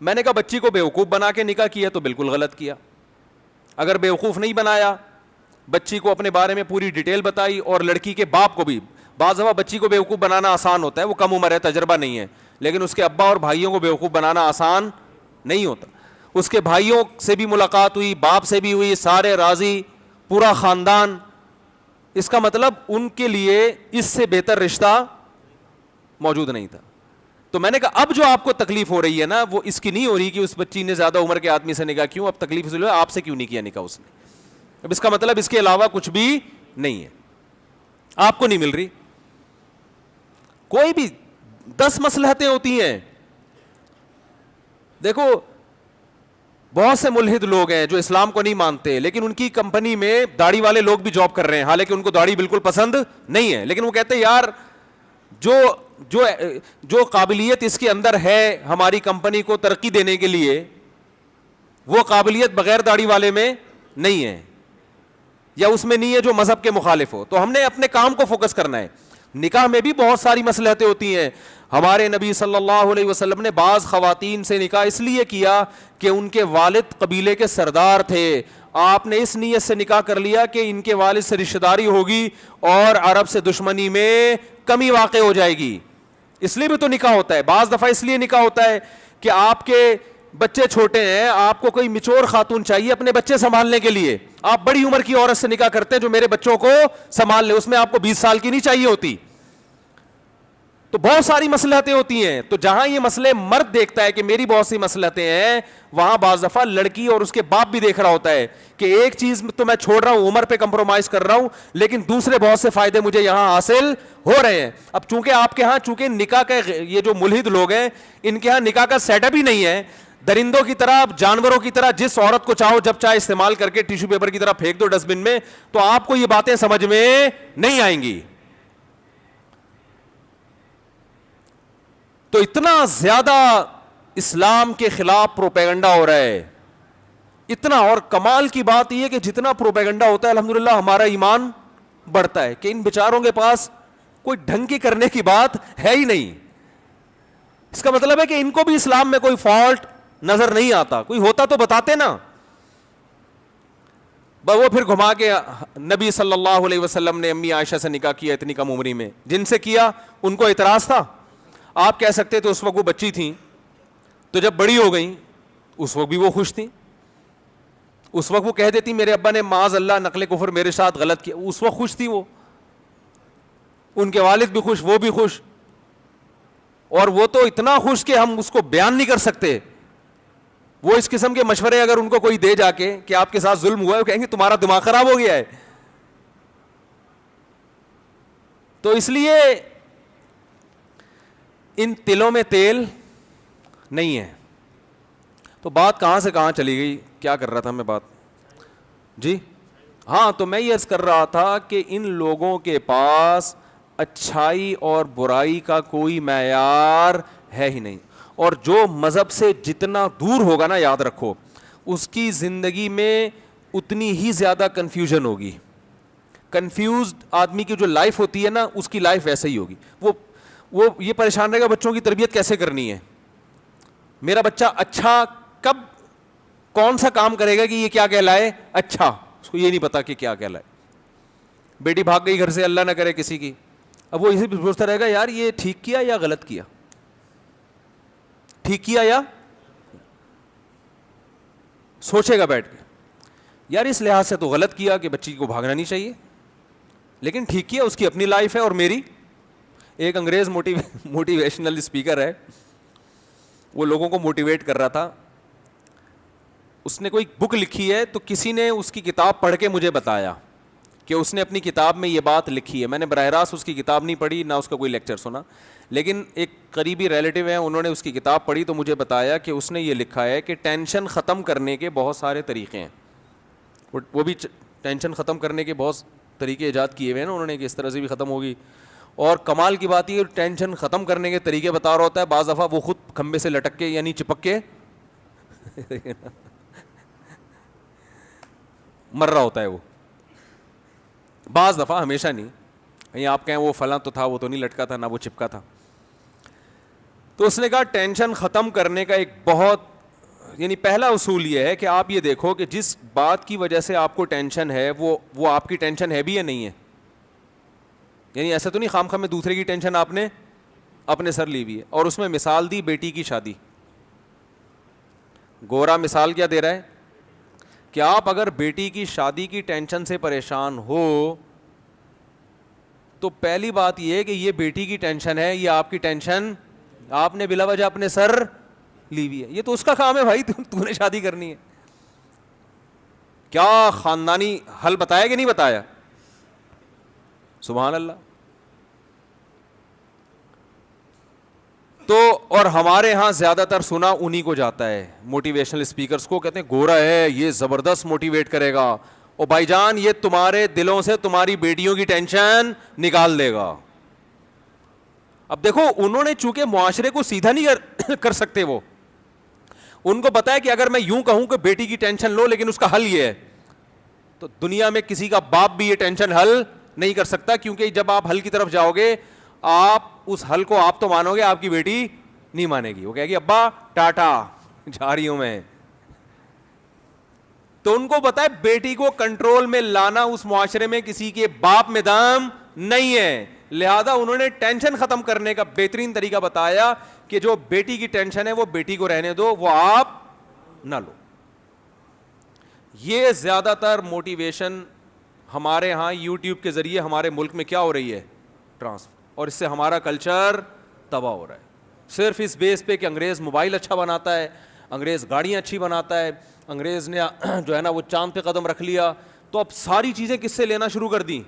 میں نے کہا بچی کو بیوقوف بنا کے نکاح کیا تو بالکل غلط کیا. اگر بیوقوف نہیں بنایا, بچی کو اپنے بارے میں پوری ڈیٹیل بتائی, اور لڑکی کے باپ کو بھی, بعض دفعہ بچی کو بیوقوف بنانا آسان ہوتا ہے, وہ کم عمر ہے, تجربہ نہیں ہے, لیکن اس کے ابا اور بھائیوں کو بیوقوف بنانا آسان نہیں ہوتا. اس کے بھائیوں سے بھی ملاقات ہوئی, باپ سے بھی ہوئی, سارے راضی, پورا خاندان. اس کا مطلب ان کے لیے اس سے بہتر رشتہ موجود نہیں تھا. تو میں نے کہا اب جو آپ کو تکلیف ہو رہی ہے نا وہ اس کی نہیں ہو رہی کہ اس بچی نے زیادہ عمر کے آدمی سے نکاح کیوں, اب تکلیف اس لیے آپ سے کیوں نہیں کیا نکاح اس نے. اب اس کا مطلب اس کے علاوہ کچھ بھی نہیں ہے, آپ کو نہیں مل رہی. کوئی بھی 10 مصلحتیں ہوتی ہیں. دیکھو بہت سے ملحد لوگ ہیں جو اسلام کو نہیں مانتے, لیکن ان کی کمپنی میں داڑھی والے لوگ بھی جاب کر رہے ہیں, حالانکہ ان کو داڑھی بالکل پسند نہیں ہے, لیکن وہ کہتے ہیں یار جو قابلیت اس کے اندر ہے ہماری کمپنی کو ترقی دینے کے لیے, وہ قابلیت بغیر داڑھی والے میں نہیں ہے, یا اس میں نہیں ہے جو مذہب کے مخالف ہو. تو ہم نے اپنے کام کو فوکس کرنا ہے. نکاح میں بھی بہت ساری مصلحتیں ہوتی ہیں. ہمارے نبی صلی اللہ علیہ وسلم نے بعض خواتین سے نکاح اس لیے کیا کہ ان کے والد قبیلے کے سردار تھے. آپ نے اس نیت سے نکاح کر لیا کہ ان کے والد سے رشتہ داری ہوگی اور عرب سے دشمنی میں کمی واقع ہو جائے گی, اس لیے بھی تو نکاح ہوتا ہے. بعض دفعہ اس لیے نکاح ہوتا ہے کہ آپ کے بچے چھوٹے ہیں, آپ کو کوئی میچور خاتون چاہیے اپنے بچے سنبھالنے کے لیے, آپ بڑی عمر کی عورت سے نکاح کرتے ہیں جو میرے بچوں کو سنبھال لے, اس میں آپ کو 20 سال کی نہیں چاہیے ہوتی. تو بہت ساری مصلحتیں ہوتی ہیں. تو جہاں یہ مسئلے مرد دیکھتا ہے کہ میری بہت سی مصلحتیں ہیں, وہاں بعض دفعہ لڑکی اور اس کے باپ بھی دیکھ رہا ہوتا ہے کہ ایک چیز تو میں چھوڑ رہا ہوں, عمر پہ کمپرومائز کر رہا ہوں, لیکن دوسرے بہت سے فائدے مجھے یہاں حاصل ہو رہے ہیں. اب چونکہ آپ کے ہاں چونکہ نکاح کا یہ جو ملحد لوگ ہیں ان کے ہاں نکاح کا سیٹ اپ ہی نہیں ہے, درندوں کی طرح, جانوروں کی طرح جس عورت کو چاہو جب چاہے استعمال کر کے ٹیشو پیپر کی طرح پھینک دو ڈسٹ بن میں, تو آپ کو یہ باتیں سمجھ میں نہیں آئیں گی. تو اتنا زیادہ اسلام کے خلاف پروپیگنڈا ہو رہا ہے, اتنا. اور کمال کی بات یہ ہے کہ جتنا پروپیگنڈا ہوتا ہے الحمدللہ ہمارا ایمان بڑھتا ہے, کہ ان بیچاروں کے پاس کوئی ڈھنگ کی کرنے کی بات ہے ہی نہیں. اس کا مطلب ہے کہ ان کو بھی اسلام میں کوئی فالٹ نظر نہیں آتا, کوئی ہوتا تو بتاتے نا. وہ پھر گھما کے نبی صلی اللہ علیہ وسلم نے امی عائشہ سے نکاح کیا اتنی کم عمری میں, جن سے کیا ان کو اعتراض تھا. آپ کہہ سکتے تھے اس وقت وہ بچی تھیں, تو جب بڑی ہو گئیں اس وقت بھی وہ خوش تھیں, اس وقت وہ کہہ دیتی میرے ابا نے معاذ اللہ نقل کفر میرے ساتھ غلط کیا, اس وقت خوش تھی وہ, ان کے والد بھی خوش, وہ بھی خوش, اور وہ تو اتنا خوش کہ ہم اس کو بیان نہیں کر سکتے. وہ اس قسم کے مشورے اگر ان کو کوئی دے جا کے کہ آپ کے ساتھ ظلم ہوا ہے, وہ کہیں گے تمہارا دماغ خراب ہو گیا ہے. تو اس لیے ان تلوں میں تیل نہیں ہے. تو بات کہاں سے کہاں چلی گئی, کیا کر رہا تھا میں بات, جی ہاں, تو میں یہ عرض کر رہا تھا کہ ان لوگوں کے پاس اچھائی اور برائی کا کوئی معیار ہے ہی نہیں, اور جو مذہب سے جتنا دور ہوگا نا, یاد رکھو اس کی زندگی میں اتنی ہی زیادہ کنفیوژن ہوگی. کنفیوزڈ آدمی کی جو لائف ہوتی ہے نا, اس کی لائف ویسے ہی ہوگی. وہ یہ پریشان رہے گا بچوں کی تربیت کیسے کرنی ہے, میرا بچہ اچھا کب کون سا کام کرے گا کہ یہ کیا کہلائے اچھا, اس کو یہ نہیں پتا کہ کیا کہلائے. بیٹی بھاگ گئی گھر سے, اللہ نہ کرے کسی کی, اب وہ اسی پہ سوچتا رہے گا یار یہ ٹھیک کیا یا غلط کیا, ٹھیک کیا یا, سوچے گا بیٹھ کے یار اس لحاظ سے تو غلط کیا کہ بچی کو بھاگنا نہیں چاہیے, لیکن ٹھیک کیا, اس کی اپنی لائف ہے اور میری. ایک انگریز موٹیویشنل اسپیکر ہے, وہ لوگوں کو موٹیویٹ کر رہا تھا. اس نے کوئی بک لکھی ہے, تو کسی نے اس کی کتاب پڑھ کے مجھے بتایا کہ اس نے اپنی کتاب میں یہ بات لکھی ہے. میں نے براہ راست اس کی کتاب نہیں پڑھی, نہ اس کا کوئی لیکچر سنا, لیکن ایک قریبی ریلیٹیو ہیں, انہوں نے اس کی کتاب پڑھی تو مجھے بتایا کہ اس نے یہ لکھا ہے کہ ٹینشن ختم کرنے کے بہت سارے طریقے ہیں. وہ بھی ٹینشن ختم کرنے کے بہت طریقے ایجاد کیے ہوئے ہیں نا انہوں نے, کہ اس طرح سے بھی ختم ہوگی. اور کمال کی بات یہ ٹینشن ختم کرنے کے طریقے بتا رہا ہوتا ہے, بعض دفعہ وہ خود کھمبے سے لٹک کے یعنی چپک کے مر رہا ہوتا ہے وہ, بعض دفعہ, ہمیشہ نہیں. کہیں آپ کہیں وہ فلاں تو تھا, وہ تو نہیں لٹکا تھا, نہ وہ چپکا تھا. تو اس نے کہا ٹینشن ختم کرنے کا ایک بہت یعنی پہلا اصول یہ ہے کہ آپ یہ دیکھو کہ جس بات کی وجہ سے آپ کو ٹینشن ہے وہ آپ کی ٹینشن ہے بھی یا نہیں ہے. یعنی ایسا تو نہیں خام خواہ میں دوسرے کی ٹینشن آپ نے اپنے سر لی ہوئی ہے. اور اس میں مثال دی بیٹی کی شادی. گورا مثال کیا دے رہا ہے کہ آپ اگر بیٹی کی شادی کی ٹینشن سے پریشان ہو تو پہلی بات یہ ہے کہ یہ بیٹی کی ٹینشن ہے, یہ آپ کی ٹینشن آپ نے بلا وجہ اپنے سر لی ہوئی ہے. یہ تو اس کا کام ہے بھائی, تو نے شادی کرنی ہے. کیا خاندانی حل بتایا کہ نہیں بتایا, سبحان اللہ. تو اور ہمارے ہاں زیادہ تر سنا انہی کو جاتا ہے, موٹیویشنل اسپیکرز کو. کہتے ہیں گورا ہے یہ زبردست موٹیویٹ کرے گا, اور بھائی جان یہ تمہارے دلوں سے تمہاری بیٹیوں کی ٹینشن نکال دے گا. اب دیکھو انہوں نے چونکہ معاشرے کو سیدھا نہیں کر سکتے, وہ ان کو پتا ہے کہ اگر میں یوں کہوں کہ بیٹی کی ٹینشن لو لیکن اس کا حل یہ ہے, تو دنیا میں کسی کا باپ بھی یہ ٹینشن حل نہیں کر سکتا. کیونکہ جب آپ حل کی طرف جاؤ گے, آپ اس حل کو آپ تو مانو گے, آپ کی بیٹی نہیں مانے گی. وہ کہے گی ابا ٹاٹا جا رہی ہوں میں. تو ان کو پتا ہے بیٹی کو کنٹرول میں لانا اس معاشرے میں کسی کے باپ میں دم نہیں ہے, لہذا انہوں نے ٹینشن ختم کرنے کا بہترین طریقہ بتایا کہ جو بیٹی کی ٹینشن ہے وہ بیٹی کو رہنے دو, وہ آپ نہ لو. یہ زیادہ تر موٹیویشن ہمارے ہاں یوٹیوب کے ذریعے ہمارے ملک میں کیا ہو رہی ہے, ٹرانسفر, اور اس سے ہمارا کلچر تباہ ہو رہا ہے. صرف اس بیس پہ کہ انگریز موبائل اچھا بناتا ہے, انگریز گاڑیاں اچھی بناتا ہے, انگریز نے جو ہے نا وہ چاند پہ قدم رکھ لیا, تو اب ساری چیزیں کس سے لینا شروع کر دیں.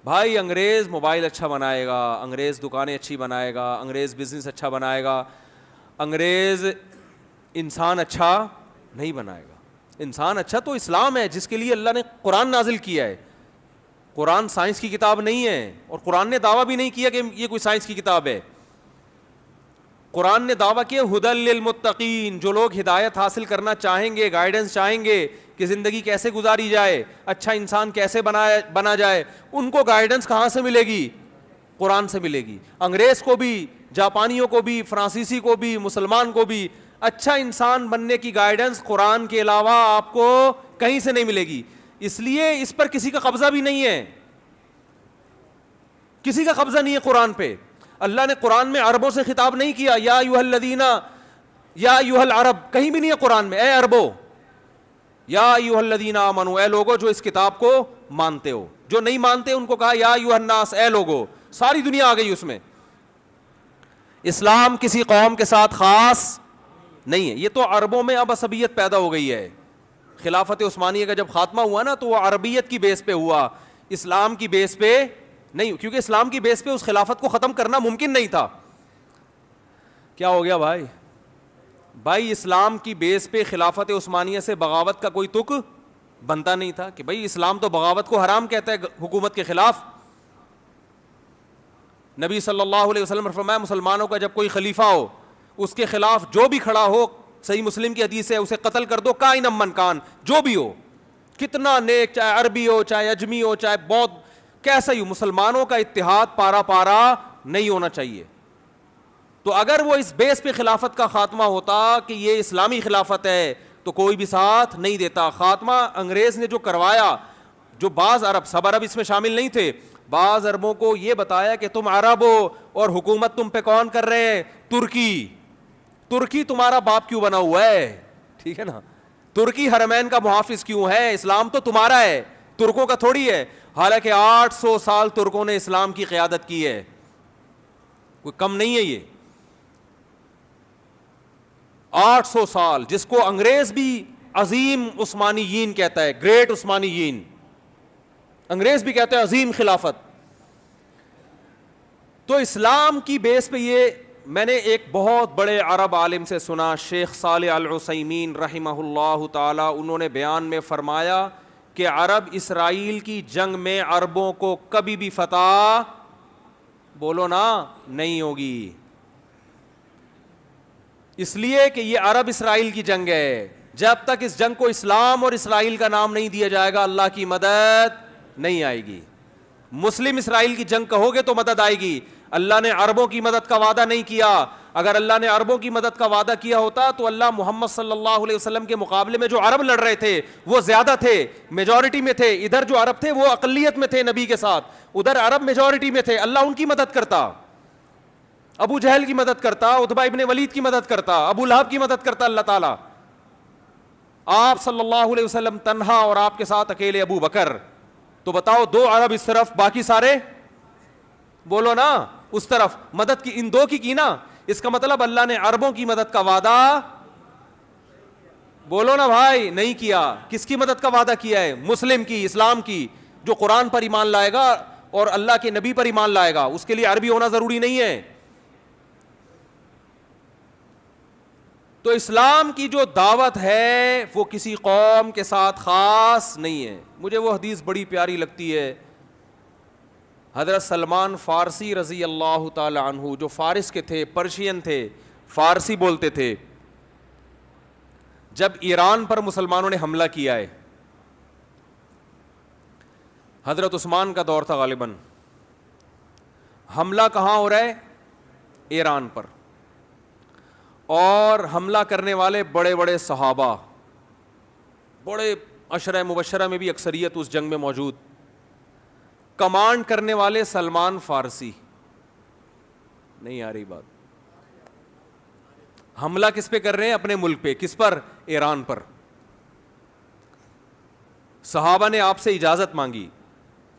بھائی انگریز موبائل اچھا بنائے گا, انگریز دکانیں اچھی بنائے گا, انگریز بزنس اچھا بنائے گا, انگریز انسان اچھا نہیں بنائے گا. انسان اچھا تو اسلام ہے جس کے لیے اللہ نے قرآن نازل کیا ہے. قرآن سائنس کی کتاب نہیں ہے, اور قرآن نے دعویٰ بھی نہیں کیا کہ یہ کوئی سائنس کی کتاب ہے. قرآن نے دعویٰ کیا ہدی للمتقین, جو لوگ ہدایت حاصل کرنا چاہیں گے, گائیڈنس چاہیں گے کہ زندگی کیسے گزاری جائے, اچھا انسان کیسے بنا جائے, ان کو گائیڈنس کہاں سے ملے گی, قرآن سے ملے گی. انگریز کو بھی, جاپانیوں کو بھی, فرانسیسی کو بھی, مسلمان کو بھی اچھا انسان بننے کی گائیڈنس قرآن کے علاوہ آپ کو کہیں سے نہیں ملے گی. اس لیے اس پر کسی کا قبضہ بھی نہیں ہے, کسی کا قبضہ نہیں ہے قرآن پہ. اللہ نے قرآن میں عربوں سے خطاب نہیں کیا, یا ایھا الذین یا ایھا العرب کہیں بھی نہیں ہے قرآن میں، اے عربو، یا ایھا الذین آمنو، اے لوگو جو اس کتاب کو مانتے ہو. جو نہیں مانتے ان کو کہا یا ایھا الناس، اے لوگو. ساری دنیا آ گئی اس میں. اسلام کسی قوم کے ساتھ خاص نہیں ہے. یہ تو عربوں میں اب عصبیت پیدا ہو گئی ہے. خلافت عثمانیہ کا جب خاتمہ ہوا نا تو وہ عربیت کی بیس پہ ہوا، اسلام کی بیس پہ نہیں، کیونکہ اسلام کی بیس پہ اس خلافت کو ختم کرنا ممکن نہیں تھا. کیا ہو گیا بھائی؟ بھائی اسلام کی بیس پہ خلافت عثمانیہ سے بغاوت کا کوئی تک بنتا نہیں تھا کہ بھائی اسلام تو بغاوت کو حرام کہتا ہے حکومت کے خلاف. نبی صلی اللہ علیہ وسلم نے فرمایا مسلمانوں کا جب کوئی خلیفہ ہو اس کے خلاف جو بھی کھڑا ہو، صحیح مسلم کی حدیث ہے، اسے قتل کر دو کائن من کان، جو بھی ہو، کتنا نیک، چاہے عربی ہو، چاہے اجمی ہو، چاہے بودھ، کیسا ہی ہو. مسلمانوں کا اتحاد پارا پارا نہیں ہونا چاہیے. تو اگر وہ اس بیس پہ خلافت کا خاتمہ ہوتا کہ یہ اسلامی خلافت ہے تو کوئی بھی ساتھ نہیں دیتا. خاتمہ انگریز نے جو کروایا، جو بعض عرب، سب عرب اس میں شامل نہیں تھے، بعض عربوں کو یہ بتایا کہ تم عرب ہو اور حکومت تم پہ کون کر رہے ہیں؟ ترکی. ترکی تمہارا باپ کیوں بنا ہوا ہے؟ ٹھیک ہے نا. ترکی حرمین کا محافظ کیوں ہے؟ اسلام تو تمہارا ہے، ترکوں کا تھوڑی ہے. حالانکہ 800 سال ترکوں نے اسلام کی قیادت کی ہے، کوئی کم نہیں ہے یہ. 800 سال، جس کو انگریز بھی عظیم عثمانیین کہتا ہے، گریٹ عثمانیین، انگریز بھی کہتے ہیں عظیم خلافت. تو اسلام کی بیس پہ یہ میں نے ایک بہت بڑے عرب عالم سے سنا، شیخ صالح العثیمین رحمہ اللہ تعالی، انہوں نے بیان میں فرمایا کہ عرب اسرائیل کی جنگ میں عربوں کو کبھی بھی فتح، بولو نا، نہیں ہوگی. اس لیے کہ یہ عرب اسرائیل کی جنگ ہے. جب تک اس جنگ کو اسلام اور اسرائیل کا نام نہیں دیا جائے گا اللہ کی مدد نہیں آئے گی. مسلم اسرائیل کی جنگ کہو گے تو مدد آئے گی. اللہ نے عربوں کی مدد کا وعدہ نہیں کیا. اگر اللہ نے عربوں کی مدد کا وعدہ کیا ہوتا تو اللہ محمد صلی اللہ علیہ وسلم کے مقابلے میں جو عرب لڑ رہے تھے وہ زیادہ تھے، میجورٹی میں تھے. ادھر جو عرب تھے وہ اقلیت میں تھے نبی کے ساتھ، ادھر عرب میجورٹی میں تھے. اللہ ان کی مدد کرتا، ابو جہل کی مدد کرتا، عتبہ ابن ولید کی مدد کرتا، ابو لہب کی مدد کرتا اللہ تعالیٰ. آپ صلی اللہ علیہ وسلم تنہا اور آپ کے ساتھ اکیلے ابو بکر. تو بتاؤ، دو عرب اس طرف، باقی سارے، بولو نا، اس طرف. مدد کی ان دو کی نا. اس کا مطلب اللہ نے عربوں کی مدد کا وعدہ، بولو نا بھائی، نہیں کیا. کس کی مدد کا وعدہ کیا ہے؟ مسلم کی، اسلام کی. جو قرآن پر ایمان لائے گا اور اللہ کے نبی پر ایمان لائے گا اس کے لیے عربی ہونا ضروری نہیں ہے. تو اسلام کی جو دعوت ہے وہ کسی قوم کے ساتھ خاص نہیں ہے. مجھے وہ حدیث بڑی پیاری لگتی ہے. حضرت سلمان فارسی رضی اللہ تعالی عنہ، جو فارس کے تھے، پرشین تھے، فارسی بولتے تھے، جب ایران پر مسلمانوں نے حملہ کیا ہے، حضرت عثمان کا دور تھا غالباً، حملہ کہاں ہو رہا ہے؟ ایران پر. اور حملہ کرنے والے بڑے بڑے صحابہ، بڑے عشرہ مبشرہ میں بھی اکثریت اس جنگ میں موجود. کمانڈ کرنے والے سلمان فارسی. نہیں آ رہی بات؟ حملہ کس پہ کر رہے ہیں؟ اپنے ملک پہ. کس پر؟ ایران پر. صحابہ نے آپ سے اجازت مانگی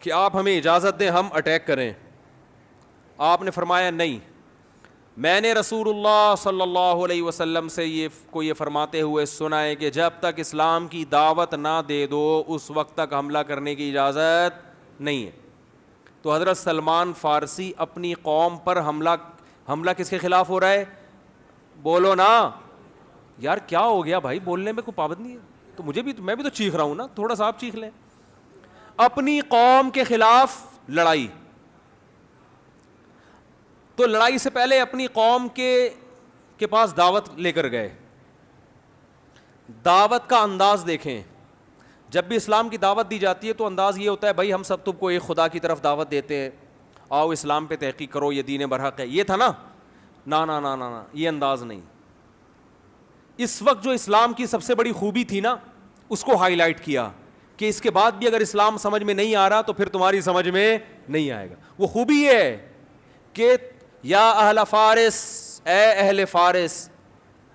کہ آپ ہمیں اجازت دیں ہم اٹیک کریں. آپ نے فرمایا نہیں. میں نے رسول اللہ صلی اللہ علیہ وسلم سے یہ فرماتے ہوئے سنا ہے کہ جب تک اسلام کی دعوت نہ دے دو اس وقت تک حملہ کرنے کی اجازت نہیں ہے. تو حضرت سلمان فارسی اپنی قوم پر حملہ کس کے خلاف ہو رہا ہے؟ بولو نا یار، کیا ہو گیا بھائی؟ بولنے میں کوئی پابند نہیں ہے تو میں بھی تو چیخ رہا ہوں نا، تھوڑا سا آپ چیخ لیں. اپنی قوم کے خلاف لڑائی. تو لڑائی سے پہلے اپنی قوم کے پاس دعوت لے کر گئے. دعوت کا انداز دیکھیں. جب بھی اسلام کی دعوت دی جاتی ہے تو انداز یہ ہوتا ہے بھائی ہم سب تم کو ایک خدا کی طرف دعوت دیتے ہیں، آؤ اسلام پہ تحقیق کرو، یہ دین برحق ہے. یہ تھا نا؟ نا نا نا نا نا، یہ انداز نہیں. اس وقت جو اسلام کی سب سے بڑی خوبی تھی نا اس کو ہائی لائٹ کیا کہ اس کے بعد بھی اگر اسلام سمجھ میں نہیں آ رہا تو پھر تمہاری سمجھ میں نہیں آئے گا. وہ خوبی یہ ہے کہ یا اہل فارس، اے اہل فارس،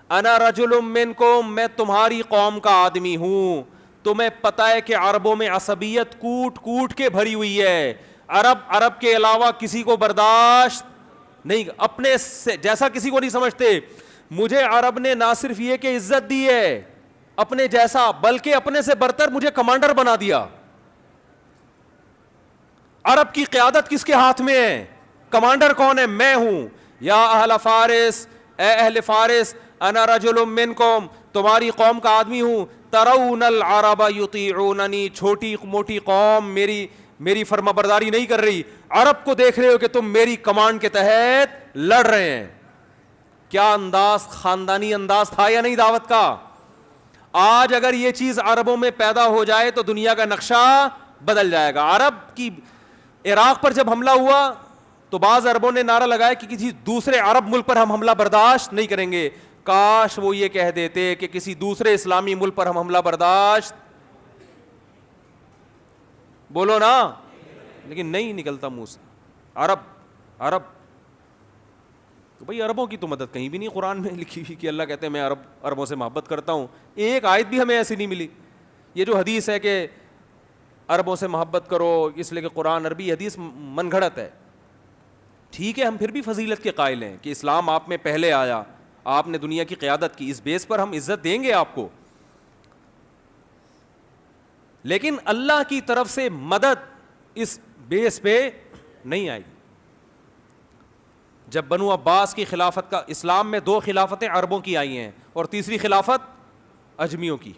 انا رجل منکم, میں تمہاری قوم کا آدمی ہوں. تمہیں پتہ ہے کہ عربوں میں عصبیت کوٹ کوٹ کے بھری ہوئی ہے. عرب کے علاوہ کسی کو برداشت نہیں, اپنے جیسا کسی کو نہیں سمجھتے. مجھے عرب نے نہ صرف یہ کہ عزت دی ہے اپنے جیسا, بلکہ اپنے سے برتر مجھے کمانڈر بنا دیا. عرب کی قیادت کس کے ہاتھ میں ہے؟ کمانڈر کون ہے؟ میں ہوں. یا اہل فارس, اے اہل فارس, انا رجل منکم, تمہاری قوم کا آدمی ہوں. ترون العرب یطیعوننی, چھوٹی موٹی قوم میری فرما برداری نہیں کر رہی. عرب کو دیکھ رہے ہو کہ تم میری کمانڈ کے تحت لڑ رہے ہیں. کیا انداز, خاندانی انداز تھا یا نہیں دعوت کا؟ آج اگر یہ چیز عربوں میں پیدا ہو جائے تو دنیا کا نقشہ بدل جائے گا. عرب کی عراق پر جب حملہ ہوا تو بعض عربوں نے نعرہ لگایا کہ کسی دوسرے عرب ملک پر ہم حملہ برداشت نہیں کریں گے. کاش وہ یہ کہہ دیتے کہ کسی دوسرے اسلامی ملک پر ہم حملہ برداشت, بولو نا, لیکن نہیں نکلتا منہ سے. عرب تو بھائی عربوں کی تو مدد کہیں بھی نہیں قرآن میں لکھی ہوئی کہ اللہ کہتے ہیں میں عربوں سے محبت کرتا ہوں. ایک آیت بھی ہمیں ایسی نہیں ملی. یہ جو حدیث ہے کہ عربوں سے محبت کرو اس لیے کہ قرآن عربی, حدیث من گھڑت ہے. ٹھیک ہے, ہم پھر بھی فضیلت کے قائل ہیں کہ اسلام آپ میں پہلے آیا, آپ نے دنیا کی قیادت کی, اس بیس پر ہم عزت دیں گے آپ کو. لیکن اللہ کی طرف سے مدد اس بیس پہ نہیں آئی. جب بنو عباس کی خلافت کا, اسلام میں 2 خلافتیں عربوں کی آئی ہیں اور تیسری خلافت اجمیوں کی.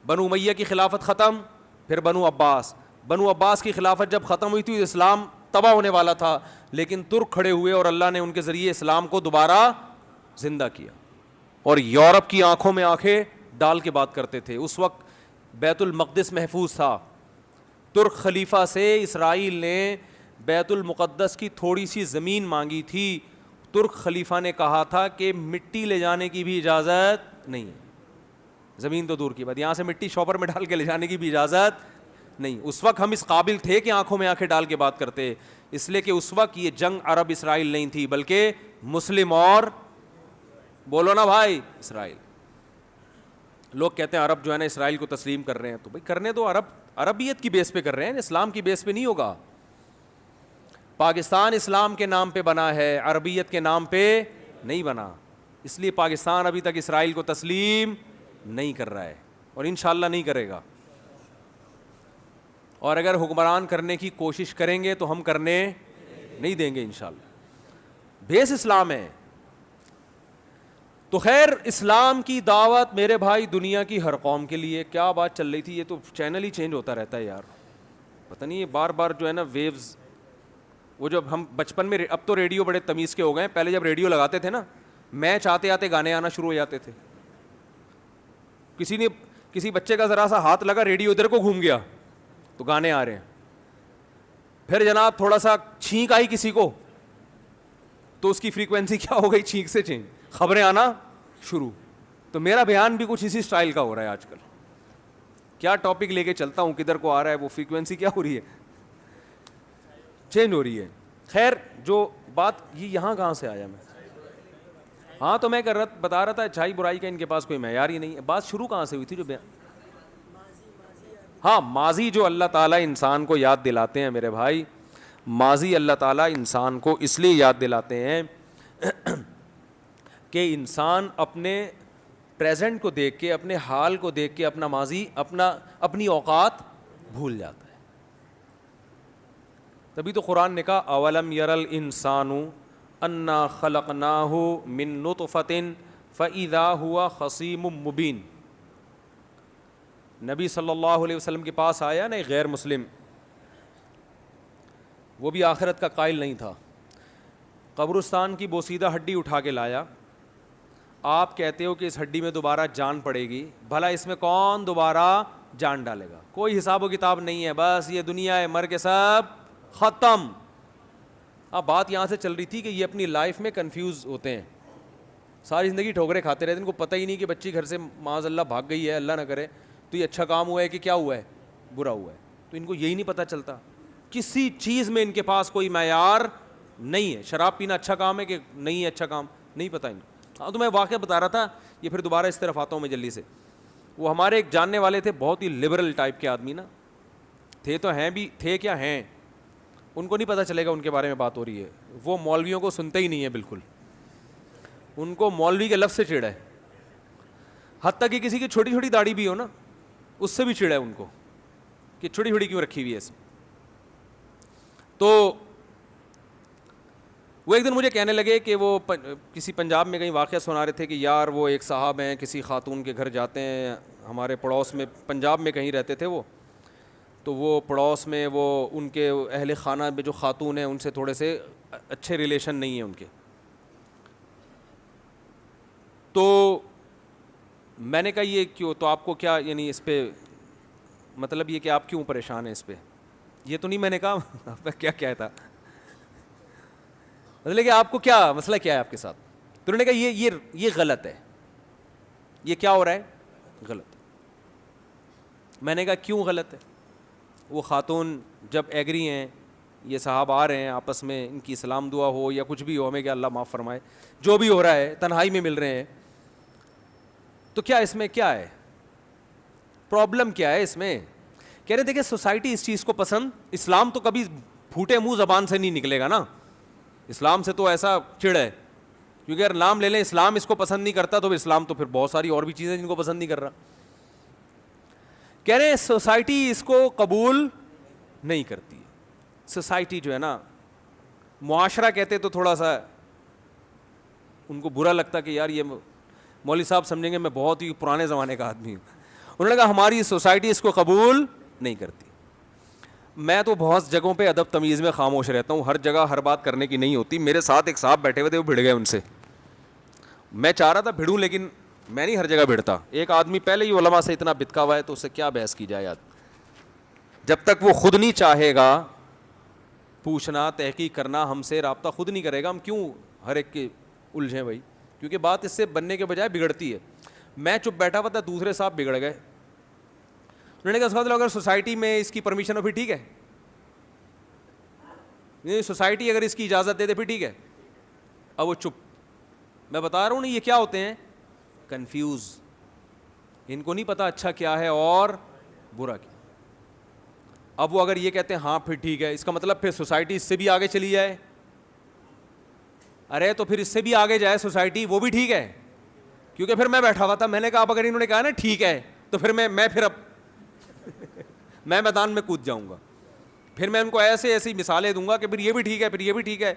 بنو امیہ کی خلافت ختم, پھر بنو عباس کی خلافت جب ختم ہوئی تھی اسلام تباہ ہونے والا تھا, لیکن ترک کھڑے ہوئے اور اللہ نے ان کے ذریعے اسلام کو دوبارہ زندہ کیا. اور یورپ کی آنکھوں میں آنکھیں ڈال کے بات کرتے تھے. اس وقت بیت المقدس محفوظ تھا. ترک خلیفہ سے اسرائیل نے بیت المقدس کی تھوڑی سی زمین مانگی تھی. ترک خلیفہ نے کہا تھا کہ مٹی لے جانے کی بھی اجازت نہیں ہے, زمین تو دور کی بات, یہاں سے مٹی شاپر میں ڈال کے لے جانے کی بھی اجازت نہیں. اس وقت ہم اس قابل تھے کہ آنکھوں میں آنکھیں ڈال کے بات کرتے, اس لیے کہ اس وقت یہ جنگ عرب اسرائیل نہیں تھی بلکہ مسلم اور, بولو نا بھائی, اسرائیل. لوگ کہتے ہیں عرب جو ہے نا اسرائیل کو تسلیم کر رہے ہیں, تو بھائی کرنے دو. عربیت کی بیس پہ کر رہے ہیں, اسلام کی بیس پہ نہیں ہوگا. پاکستان اسلام کے نام پہ بنا ہے, عربیت کے نام پہ نہیں بنا, اس لیے پاکستان ابھی تک اسرائیل کو تسلیم نہیں کر رہا ہے اور انشاءاللہ نہیں کرے گا. اور اگر حکمران کرنے کی کوشش کریں گے تو ہم کرنے نہیں دیں گے انشاءاللہ. بیس اسلام ہے. تو خیر, اسلام کی دعوت میرے بھائی دنیا کی ہر قوم کے لیے. کیا بات چل رہی تھی, یہ تو چینل ہی چینج ہوتا رہتا ہے یار, پتہ نہیں یہ بار بار جو ہے نا ویوز. وہ جب ہم بچپن میں, اب تو ریڈیو بڑے تمیز کے ہو گئے ہیں, پہلے جب ریڈیو لگاتے تھے نا میچ آتے آتے گانے آنا شروع ہو جاتے تھے. کسی بچے کا ذرا سا ہاتھ لگا, ریڈیو ادھر کو گھوم گیا تو گانے آ رہے ہیں. پھر جناب تھوڑا سا چھینک آئی کسی کو تو اس کی فریکوینسی کیا ہو گئی, چھینک سے چینج, خبریں آنا شروع. تو میرا بیان بھی کچھ اسی سٹائل کا ہو رہا ہے آج کل. کیا ٹاپک لے کے چلتا ہوں, کدھر کو آ رہا ہے, وہ فریکوینسی کیا ہو رہی ہے, چینج ہو رہی ہے. خیر, جو بات یہ یہاں کہاں سے آیا میں, ہاں تو میں بتا رہا تھا اچھائی برائی کا ان کے پاس کوئی معیار ہی نہیں ہے. بات شروع کہاں سے ہوئی تھی جو ہاں, ماضی جو اللہ تعالیٰ انسان کو یاد دلاتے ہیں میرے بھائی, ماضی اللہ تعالیٰ انسان کو اس لیے یاد دلاتے ہیں کہ انسان اپنے پریزنٹ کو دیکھ کے, اپنے حال کو دیکھ کے اپنا ماضی, اپنی اوقات بھول جاتا ہے. تبھی تو قرآن نے کہا اولم یر الانسان انا خلقناہ من نطفۃ فاذا ہوا خصیم مبین. نبی صلی اللہ علیہ وسلم کے پاس آیا نا غیر مسلم, وہ بھی آخرت کا قائل نہیں تھا, قبرستان کی بوسیدہ ہڈی اٹھا کے لایا. آپ کہتے ہو کہ اس ہڈی میں دوبارہ جان پڑے گی, بھلا اس میں کون دوبارہ جان ڈالے گا؟ کوئی حساب و کتاب نہیں ہے, بس یہ دنیا ہے, مر کے سب ختم. اب بات یہاں سے چل رہی تھی کہ یہ اپنی لائف میں کنفیوز ہوتے ہیں, ساری زندگی ٹھوکریں کھاتے رہتے ہیں, ان کو پتہ ہی نہیں کہ بچی گھر سے معاذ اللہ بھاگ گئی ہے, اللہ نہ کرے, تو یہ اچھا کام ہوا ہے کہ کیا ہوا ہے, برا ہوا ہے. تو ان کو یہی نہیں پتہ چلتا, کسی چیز میں ان کے پاس کوئی معیار نہیں ہے. شراب پینا اچھا کام ہے کہ نہیں ہے اچھا کام, نہیں پتہ ان کو. ہاں تو میں واقعہ بتا رہا تھا, یہ پھر دوبارہ اس طرف آتا ہوں میں جلدی سے. وہ ہمارے ایک جاننے والے تھے, بہت ہی لبرل ٹائپ کے آدمی نا, تھے تو ہیں بھی, تھے کیا ہیں, ان کو نہیں پتہ چلے گا ان کے بارے میں بات ہو رہی ہے. وہ مولویوں کو سنتے ہی نہیں ہے بالکل, ان کو مولوی کے لفظ سے چڑ ہے, حتیٰ کہ کسی کی چھوٹی چھوٹی داڑھی بھی ہو نا اس سے بھی چڑ ہے ان کو کہ چھوٹی چھوٹی کیوں رکھی ہوئی ہے. تو وہ ایک دن مجھے کہنے لگے کہ وہ کسی پنجاب میں کہیں واقعہ سنا رہے تھے کہ یار وہ ایک صاحب ہیں, کسی خاتون کے گھر جاتے ہیں, ہمارے پڑوس میں پنجاب میں کہیں رہتے تھے وہ, تو وہ پڑوس میں وہ ان کے اہل خانہ میں جو خاتون ہیں ان سے تھوڑے سے اچھے ریلیشن نہیں ہیں ان کے. تو میں نے کہا یہ کیوں, تو آپ کو کیا یعنی اس پہ مطلب یہ کہ آپ کیوں پریشان ہیں اس پہ, یہ تو نہیں میں نے کہا آپ کا کیا کیا تھا, مطلب کہ آپ کو کیا مسئلہ کیا ہے آپ کے ساتھ. تو انہوں نے کہا یہ غلط ہے, یہ کیا ہو رہا ہے, غلط. میں نے کہا کیوں غلط ہے. وہ خاتون جب ایگری ہیں, یہ صاحب آ رہے ہیں آپس میں, ان کی سلام دعا ہو یا کچھ بھی ہو, ہمیں کہ اللہ معاف فرمائے, جو بھی ہو رہا ہے تنہائی میں مل رہے ہیں, تو کیا اس میں کیا ہے پرابلم, کیا ہے اس میں. کہہ رہے دیکھیں سوسائٹی اس چیز کو پسند, اسلام تو کبھی پھوٹے منہ زبان سے نہیں نکلے گا نا, اسلام سے تو ایسا چڑ ہے, کیونکہ اگر نام لے لیں اسلام اس کو پسند نہیں کرتا تو اسلام تو پھر بہت ساری اور بھی چیزیں جن کو پسند نہیں کر رہا. کہہ رہے ہیں سوسائٹی اس کو قبول نہیں کرتی. سوسائٹی جو ہے نا, معاشرہ کہتے تو تھوڑا سا ان کو برا لگتا کہ یار یہ مولوی صاحب سمجھیں گے میں بہت ہی پرانے زمانے کا آدمی ہوں. انہوں نے کہا ہماری سوسائٹی اس کو قبول نہیں کرتی. میں تو بہت جگہوں پہ ادب تمیز میں خاموش رہتا ہوں, ہر جگہ ہر بات کرنے کی نہیں ہوتی. میرے ساتھ ایک صاحب بیٹھے ہوئے تھے, وہ بھڑ گئے ان سے, میں چاہ رہا تھا بھڑوں لیکن میں نہیں ہر جگہ بھڑتا. ایک آدمی پہلے ہی علماء سے اتنا بتکا ہوا ہے تو اس سے کیا بحث کی جائے یار, جب تک وہ خود نہیں چاہے گا پوچھنا تحقیق کرنا, ہم سے رابطہ خود نہیں کرے گا, ہم کیوں ہر ایک کے الجھیں بھائی, کیونکہ بات اس سے بننے کے بجائے بگڑتی ہے. میں چپ بیٹھا ہوا تھا, دوسرے صاحب بگڑ گئے. انہوں نے کہا اگر سوسائٹی میں اس کی پرمیشن ہو پھر ٹھیک ہے, نہیں سوسائٹی اگر اس کی اجازت دے دے پھر ٹھیک ہے. اب وہ چپ. میں بتا رہا ہوں نا یہ کیا ہوتے ہیں, کنفیوز, ان کو نہیں پتا اچھا کیا ہے اور برا کیا. اب وہ اگر یہ کہتے ہیں ہاں پھر ٹھیک ہے, اس کا مطلب پھر سوسائٹی اس سے بھی آگے چلی جائے. ارے تو پھر اس سے بھی آگے جائے سوسائٹی, وہ بھی ٹھیک ہے. کیونکہ پھر میں بیٹھا ہوا تھا, میں نے کہا اب اگر انہوں نے کہا نا ٹھیک ہے تو پھر میں پھر اب میں میدان میں کود جاؤں گا. پھر میں ان کو ایسی مثالیں دوں گا کہ پھر یہ بھی ٹھیک ہے, پھر یہ بھی ٹھیک ہے.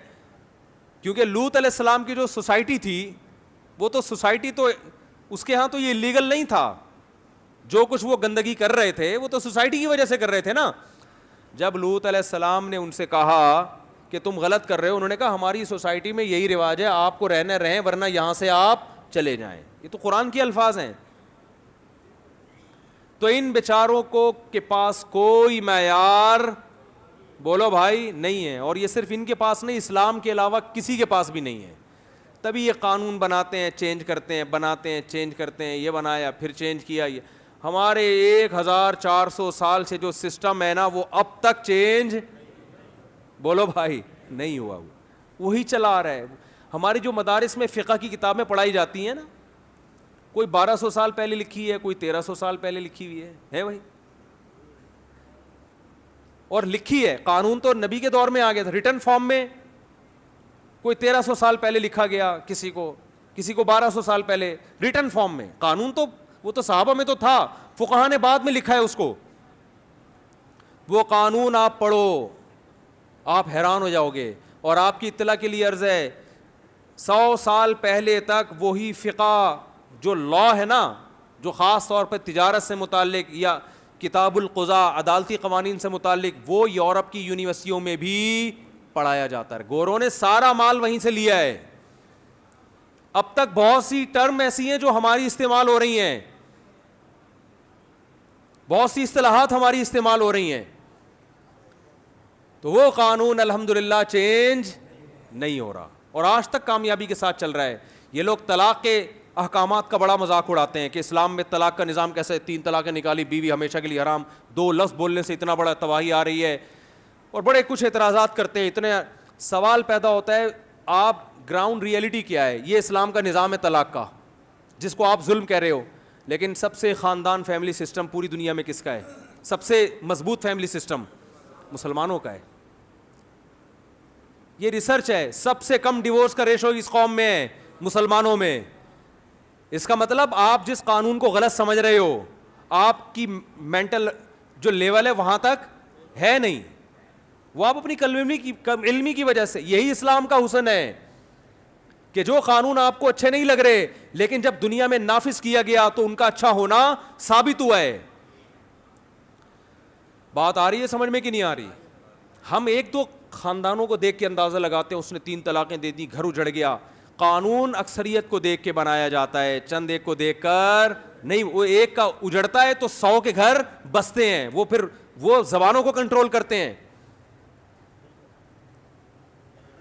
کیونکہ لوط علیہ السلام کی جو سوسائٹی تھی وہ تو سوسائٹی تو اس کے ہاں تو یہ لیگل نہیں تھا, جو کچھ وہ گندگی کر رہے تھے وہ تو سوسائٹی کی وجہ سے کر رہے تھے نا. جب لوط علیہ السلام نے ان سے کہا کہ تم غلط کر رہے ہو, انہوں نے کہا ہماری سوسائٹی میں یہی رواج ہے, آپ کو رہنا رہیں ورنہ یہاں سے آپ چلے جائیں. یہ تو قرآن کے الفاظ ہیں. تو ان بیچاروں کو کے پاس کوئی معیار بولو بھائی نہیں ہے, اور یہ صرف ان کے پاس نہیں, اسلام کے علاوہ کسی کے پاس بھی نہیں ہے. تبھی یہ قانون بناتے ہیں, چینج کرتے ہیں, بناتے ہیں, چینج کرتے ہیں, یہ بنایا پھر چینج کیا. یہ ہمارے 1400 سال سے جو سسٹم ہے نا وہ اب تک چینج بولو بھائی نہیں ہوا, وہی چلا آ رہا ہے. ہماری جو مدارس میں فقہ کی کتابیں پڑھائی جاتی ہیں نا, کوئی 1200 سال پہلے لکھی ہے, کوئی 1300 سال پہلے لکھی ہوئی ہے بھائی, اور لکھی ہے. قانون تو نبی کے دور میں آ گیا تھا ریٹن فارم میں, کوئی 1300 سال پہلے لکھا گیا, کسی کو 1200 سال پہلے ریٹن فارم میں. قانون تو وہ تو صحابہ میں تو تھا, فقہا نے بعد میں لکھا ہے اس کو. وہ قانون آپ پڑھو آپ حیران ہو جاؤ گے. اور آپ کی اطلاع کے لیے عرض ہے 100 سال پہلے تک وہی فقہ جو لا ہے نا, جو خاص طور پہ تجارت سے متعلق یا کتاب القضاء عدالتی قوانین سے متعلق, وہ یورپ کی یونیورسٹیوں میں بھی پڑھایا جاتا ہے. گوروں نے سارا مال وہیں سے لیا ہے. اب تک بہت سی ٹرم ایسی ہیں جو ہماری استعمال ہو رہی ہیں, بہت سی اصطلاحات ہماری استعمال ہو رہی ہیں. تو وہ قانون الحمدللہ چینج نہیں ہو رہا, اور آج تک کامیابی کے ساتھ چل رہا ہے. یہ لوگ طلاق کے احکامات کا بڑا مذاق اڑاتے ہیں کہ اسلام میں طلاق کا نظام کیسے, 3 طلاقیں نکالی, بیوی ہمیشہ کے لیے حرام, 2 لفظ بولنے سے اتنا بڑا تباہی آ رہی ہے, اور بڑے کچھ اعتراضات کرتے ہیں. اتنے سوال پیدا ہوتا ہے, آپ گراؤنڈ ریئلٹی کیا ہے. یہ اسلام کا نظام ہے طلاق کا, جس کو آپ ظلم کہہ رہے ہو. لیکن سب سے خاندان فیملی سسٹم پوری دنیا میں کس کا ہے؟ سب سے مضبوط فیملی سسٹم مسلمانوں کا ہے. یہ ریسرچ ہے. سب سے کم ڈیورس کا ریشو اس قوم میں ہے, مسلمانوں میں. اس کا مطلب آپ جس قانون کو غلط سمجھ رہے ہو, آپ کی مینٹل جو لیول ہے وہاں تک ہے نہیں, وہ آپ اپنی علمی کی وجہ سے. یہی اسلام کا حسن ہے کہ جو قانون آپ کو اچھے نہیں لگ رہے, لیکن جب دنیا میں نافذ کیا گیا تو ان کا اچھا ہونا ثابت ہوا ہے. بات آ رہی ہے سمجھ میں کہ نہیں آ رہی؟ ہم ایک دو خاندانوں کو دیکھ کے اندازہ لگاتے ہیں اس نے 3 طلاقیں دے دی, گھر اجڑ گیا. قانون اکثریت کو دیکھ کے بنایا جاتا ہے, چند ایک کو دیکھ کر نہیں. وہ ایک کا اجڑتا ہے تو 100 کے گھر بستے ہیں. وہ پھر وہ زبانوں کو کنٹرول کرتے ہیں.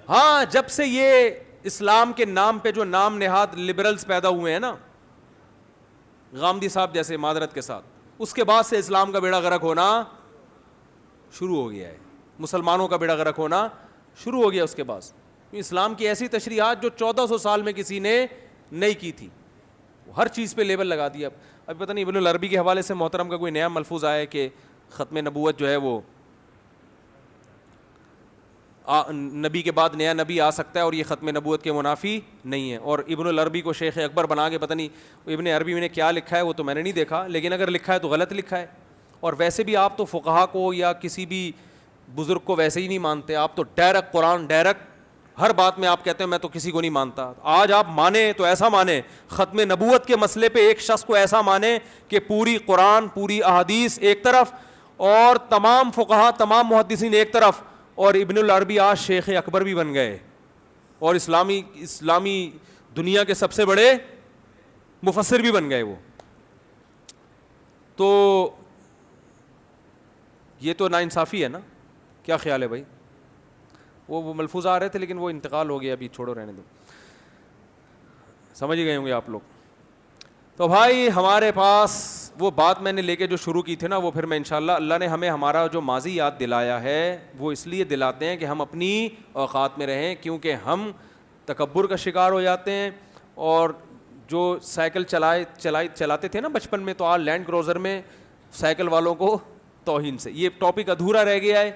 ہاں, جب سے یہ اسلام کے نام پہ جو نام نہاد لبرلز پیدا ہوئے ہیں نا, غامدی صاحب جیسے, معذرت کے ساتھ, اس کے بعد سے اسلام کا بیڑا غرق ہونا شروع ہو گیا ہے. مسلمانوں کا بیڑا غرق ہونا شروع ہو گیا اس کے بعد. اسلام کی ایسی تشریحات جو 1400 سال میں کسی نے نہیں کی تھی, ہر چیز پہ لیبل لگا دیا. ابھی پتہ نہیں ابن العربی کے حوالے سے محترم کا کوئی نیا ملفوظ آیا ہے کہ ختم نبوت جو ہے وہ نبی کے بعد نیا نبی آ سکتا ہے, اور یہ ختم نبوت کے منافی نہیں ہے. اور ابن العربی کو شیخ اکبر بنا کے, پتہ نہیں ابن عربی میں نے کیا لکھا ہے وہ تو میں نے نہیں دیکھا, لیکن اگر لکھا ہے تو غلط لکھا ہے. اور ویسے بھی آپ تو فقہا کو یا کسی بھی بزرگ کو ویسے ہی نہیں مانتے, آپ تو ڈائریکٹ قرآن, ڈائریکٹ ہر بات میں آپ کہتے ہیں میں تو کسی کو نہیں مانتا. آج آپ مانیں تو ایسا مانیں, ختم نبوت کے مسئلے پہ ایک شخص کو ایسا مانیں کہ پوری قرآن, پوری احادیث ایک طرف, اور تمام فقہا, تمام محدثین ایک طرف, اور ابن العربی آج شیخ اکبر بھی بن گئے, اور اسلامی دنیا کے سب سے بڑے مفسر بھی بن گئے وہ. تو یہ تو ناانصافی ہے نا. کیا خیال ہے بھائی؟ وہ ملفوظ آ رہے تھے لیکن وہ انتقال ہو گیا, ابھی چھوڑو, رہنے دو, سمجھ گئے ہوں گے آپ لوگ. تو بھائی ہمارے پاس وہ بات میں نے لے کے جو شروع کی تھی نا, وہ پھر میں انشاءاللہ, اللہ نے ہمیں ہمارا جو ماضی یاد دلایا ہے وہ اس لیے دلاتے ہیں کہ ہم اپنی اوقات میں رہیں, کیونکہ ہم تکبر کا شکار ہو جاتے ہیں. اور جو سائیکل چلاتے تھے نا بچپن میں, تو آج لینڈ کروزر میں سائیکل والوں کو توہین سے. یہ ٹاپک ادھورا رہ گیا ہے,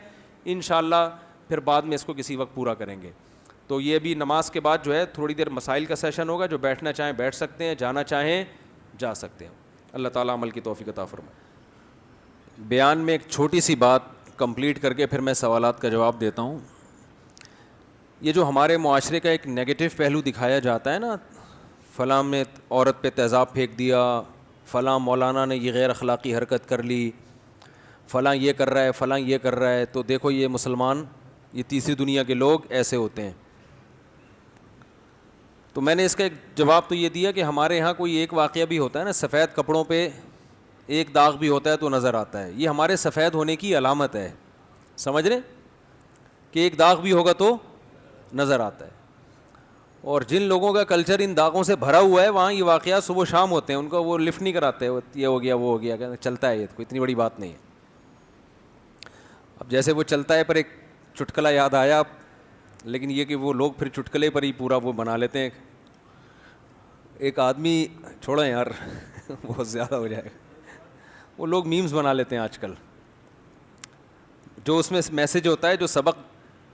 انشاءاللہ پھر بعد میں اس کو کسی وقت پورا کریں گے. تو یہ بھی نماز کے بعد جو ہے تھوڑی دیر مسائل کا سیشن ہوگا, جو بیٹھنا چاہیں بیٹھ سکتے ہیں, جانا چاہیں جا سکتے ہیں. اللہ تعالیٰ عمل کی توفیق عطا فرمائے. بیان میں ایک چھوٹی سی بات کمپلیٹ کر کے پھر میں سوالات کا جواب دیتا ہوں. یہ جو ہمارے معاشرے کا ایک نیگیٹو پہلو دکھایا جاتا ہے نا, فلاں نے عورت پہ تیزاب پھینک دیا, فلاں مولانا نے یہ غیر اخلاقی حرکت کر لی, فلاں یہ کر رہا ہے, فلاں یہ کر رہا ہے, تو دیکھو یہ مسلمان, یہ تیسری دنیا کے لوگ ایسے ہوتے ہیں. تو میں نے اس کا ایک جواب تو یہ دیا کہ ہمارے یہاں کوئی ایک واقعہ بھی ہوتا ہے نا, سفید کپڑوں پہ ایک داغ بھی ہوتا ہے تو نظر آتا ہے, یہ ہمارے سفید ہونے کی علامت ہے. سمجھ رہے کہ ایک داغ بھی ہوگا تو نظر آتا ہے. اور جن لوگوں کا کلچر ان داغوں سے بھرا ہوا ہے, وہاں یہ واقعات صبح شام ہوتے ہیں, ان کو وہ لفٹ نہیں کراتے, یہ ہو گیا وہ ہو گیا, چلتا ہے, یہ کوئی اتنی بڑی بات نہیں ہے. اب جیسے وہ چلتا ہے, پر ایک چٹکلا یاد آیا, لیکن یہ کہ وہ لوگ پھر چٹکلے پر ہی پورا وہ بنا لیتے ہیں. ایک آدمی, چھوڑیں یار بہت زیادہ ہو جائے گا, وہ لوگ میمز بنا لیتے ہیں آج کل, جو اس میں میسج ہوتا ہے, جو سبق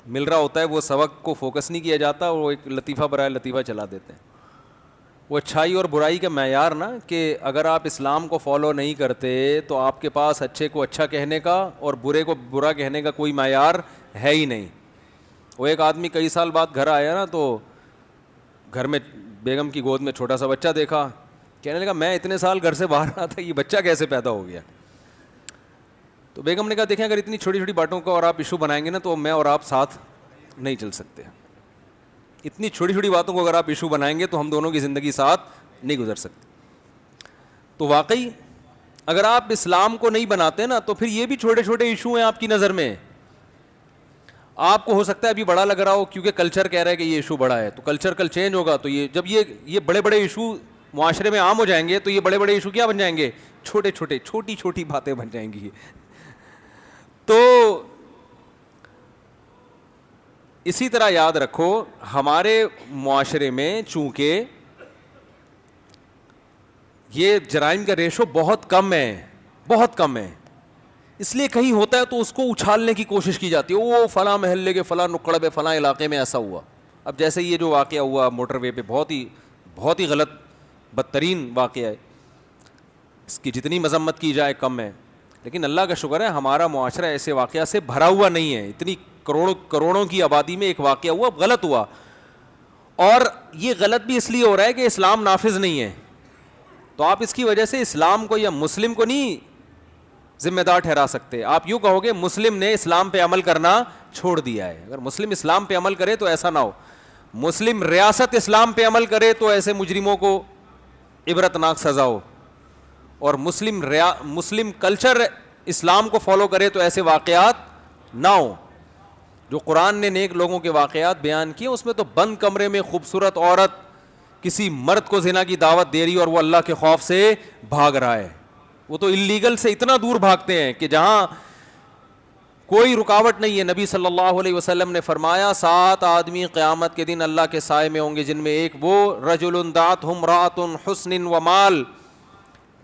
مل رہا ہوتا ہے, وہ سبق کو فوکس نہیں کیا جاتا, اور وہ ایک لطیفہ برائے لطیفہ چلا دیتے ہیں. وہ اچھائی اور برائی کا معیار نا, کہ اگر آپ اسلام کو فالو نہیں کرتے تو آپ کے پاس اچھے کو اچھا کہنے کا اور برے کو برا کہنے کا کوئی معیار ہے ہی نہیں. وہ ایک آدمی کئی سال بعد گھر آیا نا, تو گھر میں بیگم کی گود میں چھوٹا سا بچہ دیکھا, کہنے لگا میں اتنے سال گھر سے باہر رہا تھا, یہ بچہ کیسے پیدا ہو گیا. تو بیگم نے کہا دیکھیں, اگر اتنی چھوٹی چھوٹی باتوں کا اور آپ ایشو بنائیں گے نا, تو میں اور آپ ساتھ نہیں چل سکتے. اتنی چھوٹی چھوٹی باتوں کو اگر آپ ایشو بنائیں گے تو ہم دونوں کی زندگی ساتھ نہیں گزر سکتی. تو واقعی اگر آپ اسلام کو نہیں بناتے نا, تو پھر یہ بھی چھوٹے چھوٹے ایشو ہیں آپ کی نظر میں. آپ کو ہو سکتا ہے ابھی بڑا لگ رہا ہو, کیونکہ کلچر کہہ رہا ہے کہ یہ ایشو بڑا ہے, تو کلچر کل چینج ہوگا, تو یہ جب یہ بڑے بڑے ایشو معاشرے میں عام ہو جائیں گے, تو یہ بڑے بڑے ایشو کیا بن جائیں گے, چھوٹے چھوٹے چھوٹی چھوٹی باتیں بن جائیں گی. تو اسی طرح یاد رکھو ہمارے معاشرے میں چونکہ یہ جرائم کا ریشو بہت کم ہے، بہت کم ہے، اس لیے کہیں ہوتا ہے تو اس کو اچھالنے کی کوشش کی جاتی ہے، وہ فلاں محلے کے فلاں نکڑ پہ فلاں علاقے میں ایسا ہوا. اب جیسے یہ جو واقعہ ہوا موٹر وے پہ، بہت ہی غلط بدترین واقعہ ہے، اس کی جتنی مذمت کی جائے کم ہے. لیکن اللہ کا شکر ہے ہمارا معاشرہ ایسے واقعہ سے بھرا ہوا نہیں ہے. اتنی کروڑوں کی آبادی میں ایک واقعہ ہوا، غلط ہوا، اور یہ غلط بھی اس لیے ہو رہا ہے کہ اسلام نافذ نہیں ہے. تو آپ اس کی وجہ سے اسلام کو یا مسلم کو نہیں ذمہ دار ٹھہرا سکتے. آپ یوں کہو گے مسلم نے اسلام پہ عمل کرنا چھوڑ دیا ہے. اگر مسلم اسلام پہ عمل کرے تو ایسا نہ ہو، مسلم ریاست اسلام پہ عمل کرے تو ایسے مجرموں کو عبرتناک سزا ہو، اور مسلم کلچر اسلام کو فالو کرے تو ایسے واقعات نہ ہو. جو قرآن نے نیک لوگوں کے واقعات بیان کیے اس میں تو بند کمرے میں خوبصورت عورت کسی مرد کو زنا کی دعوت دے رہی اور وہ اللہ کے خوف سے بھاگ رہا ہے. وہ تو اللیگل سے اتنا دور بھاگتے ہیں کہ جہاں کوئی رکاوٹ نہیں ہے. نبی صلی اللہ علیہ وسلم نے فرمایا 7 آدمی قیامت کے دن اللہ کے سائے میں ہوں گے، جن میں ایک وہ رجل دعتہ امرأۃ حسن و مال،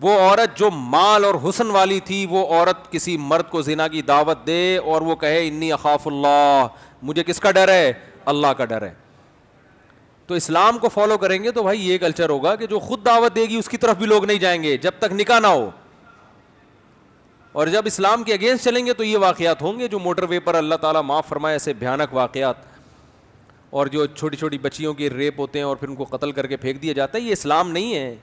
وہ عورت جو مال اور حسن والی تھی، وہ عورت کسی مرد کو زنا کی دعوت دے اور وہ کہے انی اخاف اللہ، مجھے کس کا ڈر ہے؟ اللہ کا ڈر ہے. تو اسلام کو فالو کریں گے تو بھائی یہ کلچر ہوگا کہ جو خود دعوت دے گی اس کی طرف بھی لوگ نہیں جائیں گے جب تک نکاح نہ ہو، اور جب اسلام کے اگینسٹ چلیں گے تو یہ واقعات ہوں گے جو موٹر وے پر اللہ تعالیٰ معاف فرمائے ایسے بھیانک واقعات، اور جو چھوٹی چھوٹی بچیوں کی ریپ ہوتے ہیں اور پھر ان کو قتل کر کے پھینک دیا جاتا ہے. یہ اسلام نہیں ہے،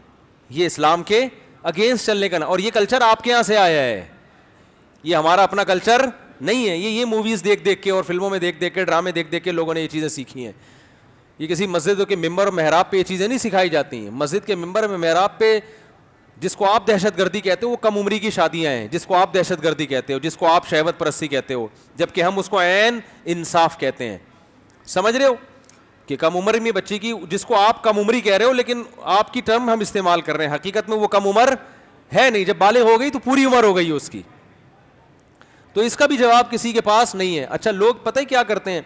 یہ اسلام کے اگینسٹ چلنے کا. اور یہ کلچر آپ کے یہاں سے آیا ہے، یہ ہمارا اپنا کلچر نہیں ہے. یہ موویز دیکھ دیکھ کے اور فلموں میں دیکھ دیکھ کے، ڈرامے دیکھ دیکھ کے لوگوں نے یہ چیزیں سیکھی ہیں. یہ کسی مسجد کے ممبر اور محراب پہ یہ چیزیں نہیں سکھائی جاتی ہیں. مسجد کے ممبر میں محراب پہ جس کو آپ دہشت گردی کہتے ہو وہ کم عمری کی شادیاں ہیں، جس کو آپ دہشت گردی کہتے ہو، جس کو آپ شہوت پرستی کہتے ہو، جبکہ ہم اس کو عین انصاف کہتے ہیں. سمجھ رہے ہو کہ کم عمر میں بچی کی، جس کو آپ کم عمری کہہ رہے ہو لیکن آپ کی ٹرم ہم استعمال کر رہے ہیں، حقیقت میں وہ کم عمر ہے نہیں. جب بالغ ہو گئی تو پوری عمر ہو گئی اس کی. تو اس کا بھی جواب کسی کے پاس نہیں ہے. اچھا لوگ پتہ ہی کیا کرتے ہیں،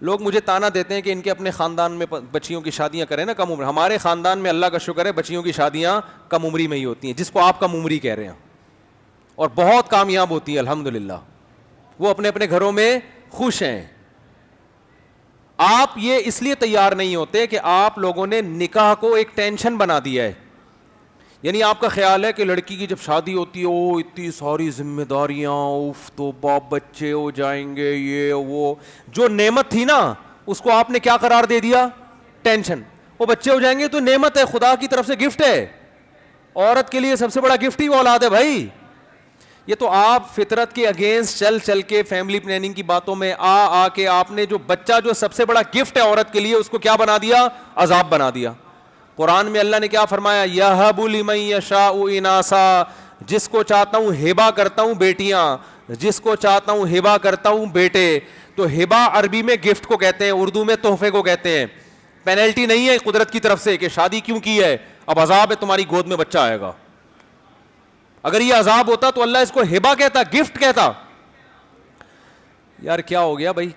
لوگ مجھے تانا دیتے ہیں کہ ان کے اپنے خاندان میں بچیوں کی شادیاں کریں نا کم عمر. ہمارے خاندان میں اللہ کا شکر ہے بچیوں کی شادیاں کم عمری میں ہی ہوتی ہیں، جس کو آپ کم عمری کہہ رہے ہیں، اور بہت کامیاب ہوتی ہیں الحمدللہ. وہ اپنے اپنے گھروں میں خوش ہیں. آپ یہ اس لیے تیار نہیں ہوتے کہ آپ لوگوں نے نکاح کو ایک ٹینشن بنا دیا ہے. یعنی آپ کا خیال ہے کہ لڑکی کی جب شادی ہوتی ہے او اتنی ساری ذمہ داریاں، اف تو باپ بچے ہو جائیں گے، یہ وہ، جو نعمت تھی نا اس کو آپ نے کیا قرار دے دیا؟ ٹینشن. وہ بچے ہو جائیں گے تو نعمت ہے، خدا کی طرف سے گفٹ ہے. عورت کے لیے سب سے بڑا گفٹ ہی وہ اولاد ہے بھائی. یہ تو آپ فطرت کے اگینسٹ چل چل کے فیملی پلاننگ کی باتوں میں آ کے آپ نے جو بچہ جو سب سے بڑا گفٹ ہے عورت کے لیے اس کو کیا بنا دیا؟ عذاب بنا دیا. قرآن میں اللہ نے کیا فرمایا؟ یَہَبُ لِمَن یَشَاءُ اِنَاثًا، جس کو چاہتا ہوں ہبہ کرتا ہوں بیٹیاں، جس کو چاہتا ہوں ہبہ کرتا ہوں بیٹے. تو ہبہ عربی میں گفٹ کو کہتے ہیں، اردو میں تحفے کو کہتے ہیں. پینلٹی نہیں ہے قدرت کی طرف سے کہ شادی کیوں کی ہے، اب عذاب ہے تمہاری گود میں بچہ آئے گا. اگر یہ عذاب ہوتا تو اللہ اس کو ہبہ کہتا، گفٹ کہتا. یار کیا ہو گیا بھائی،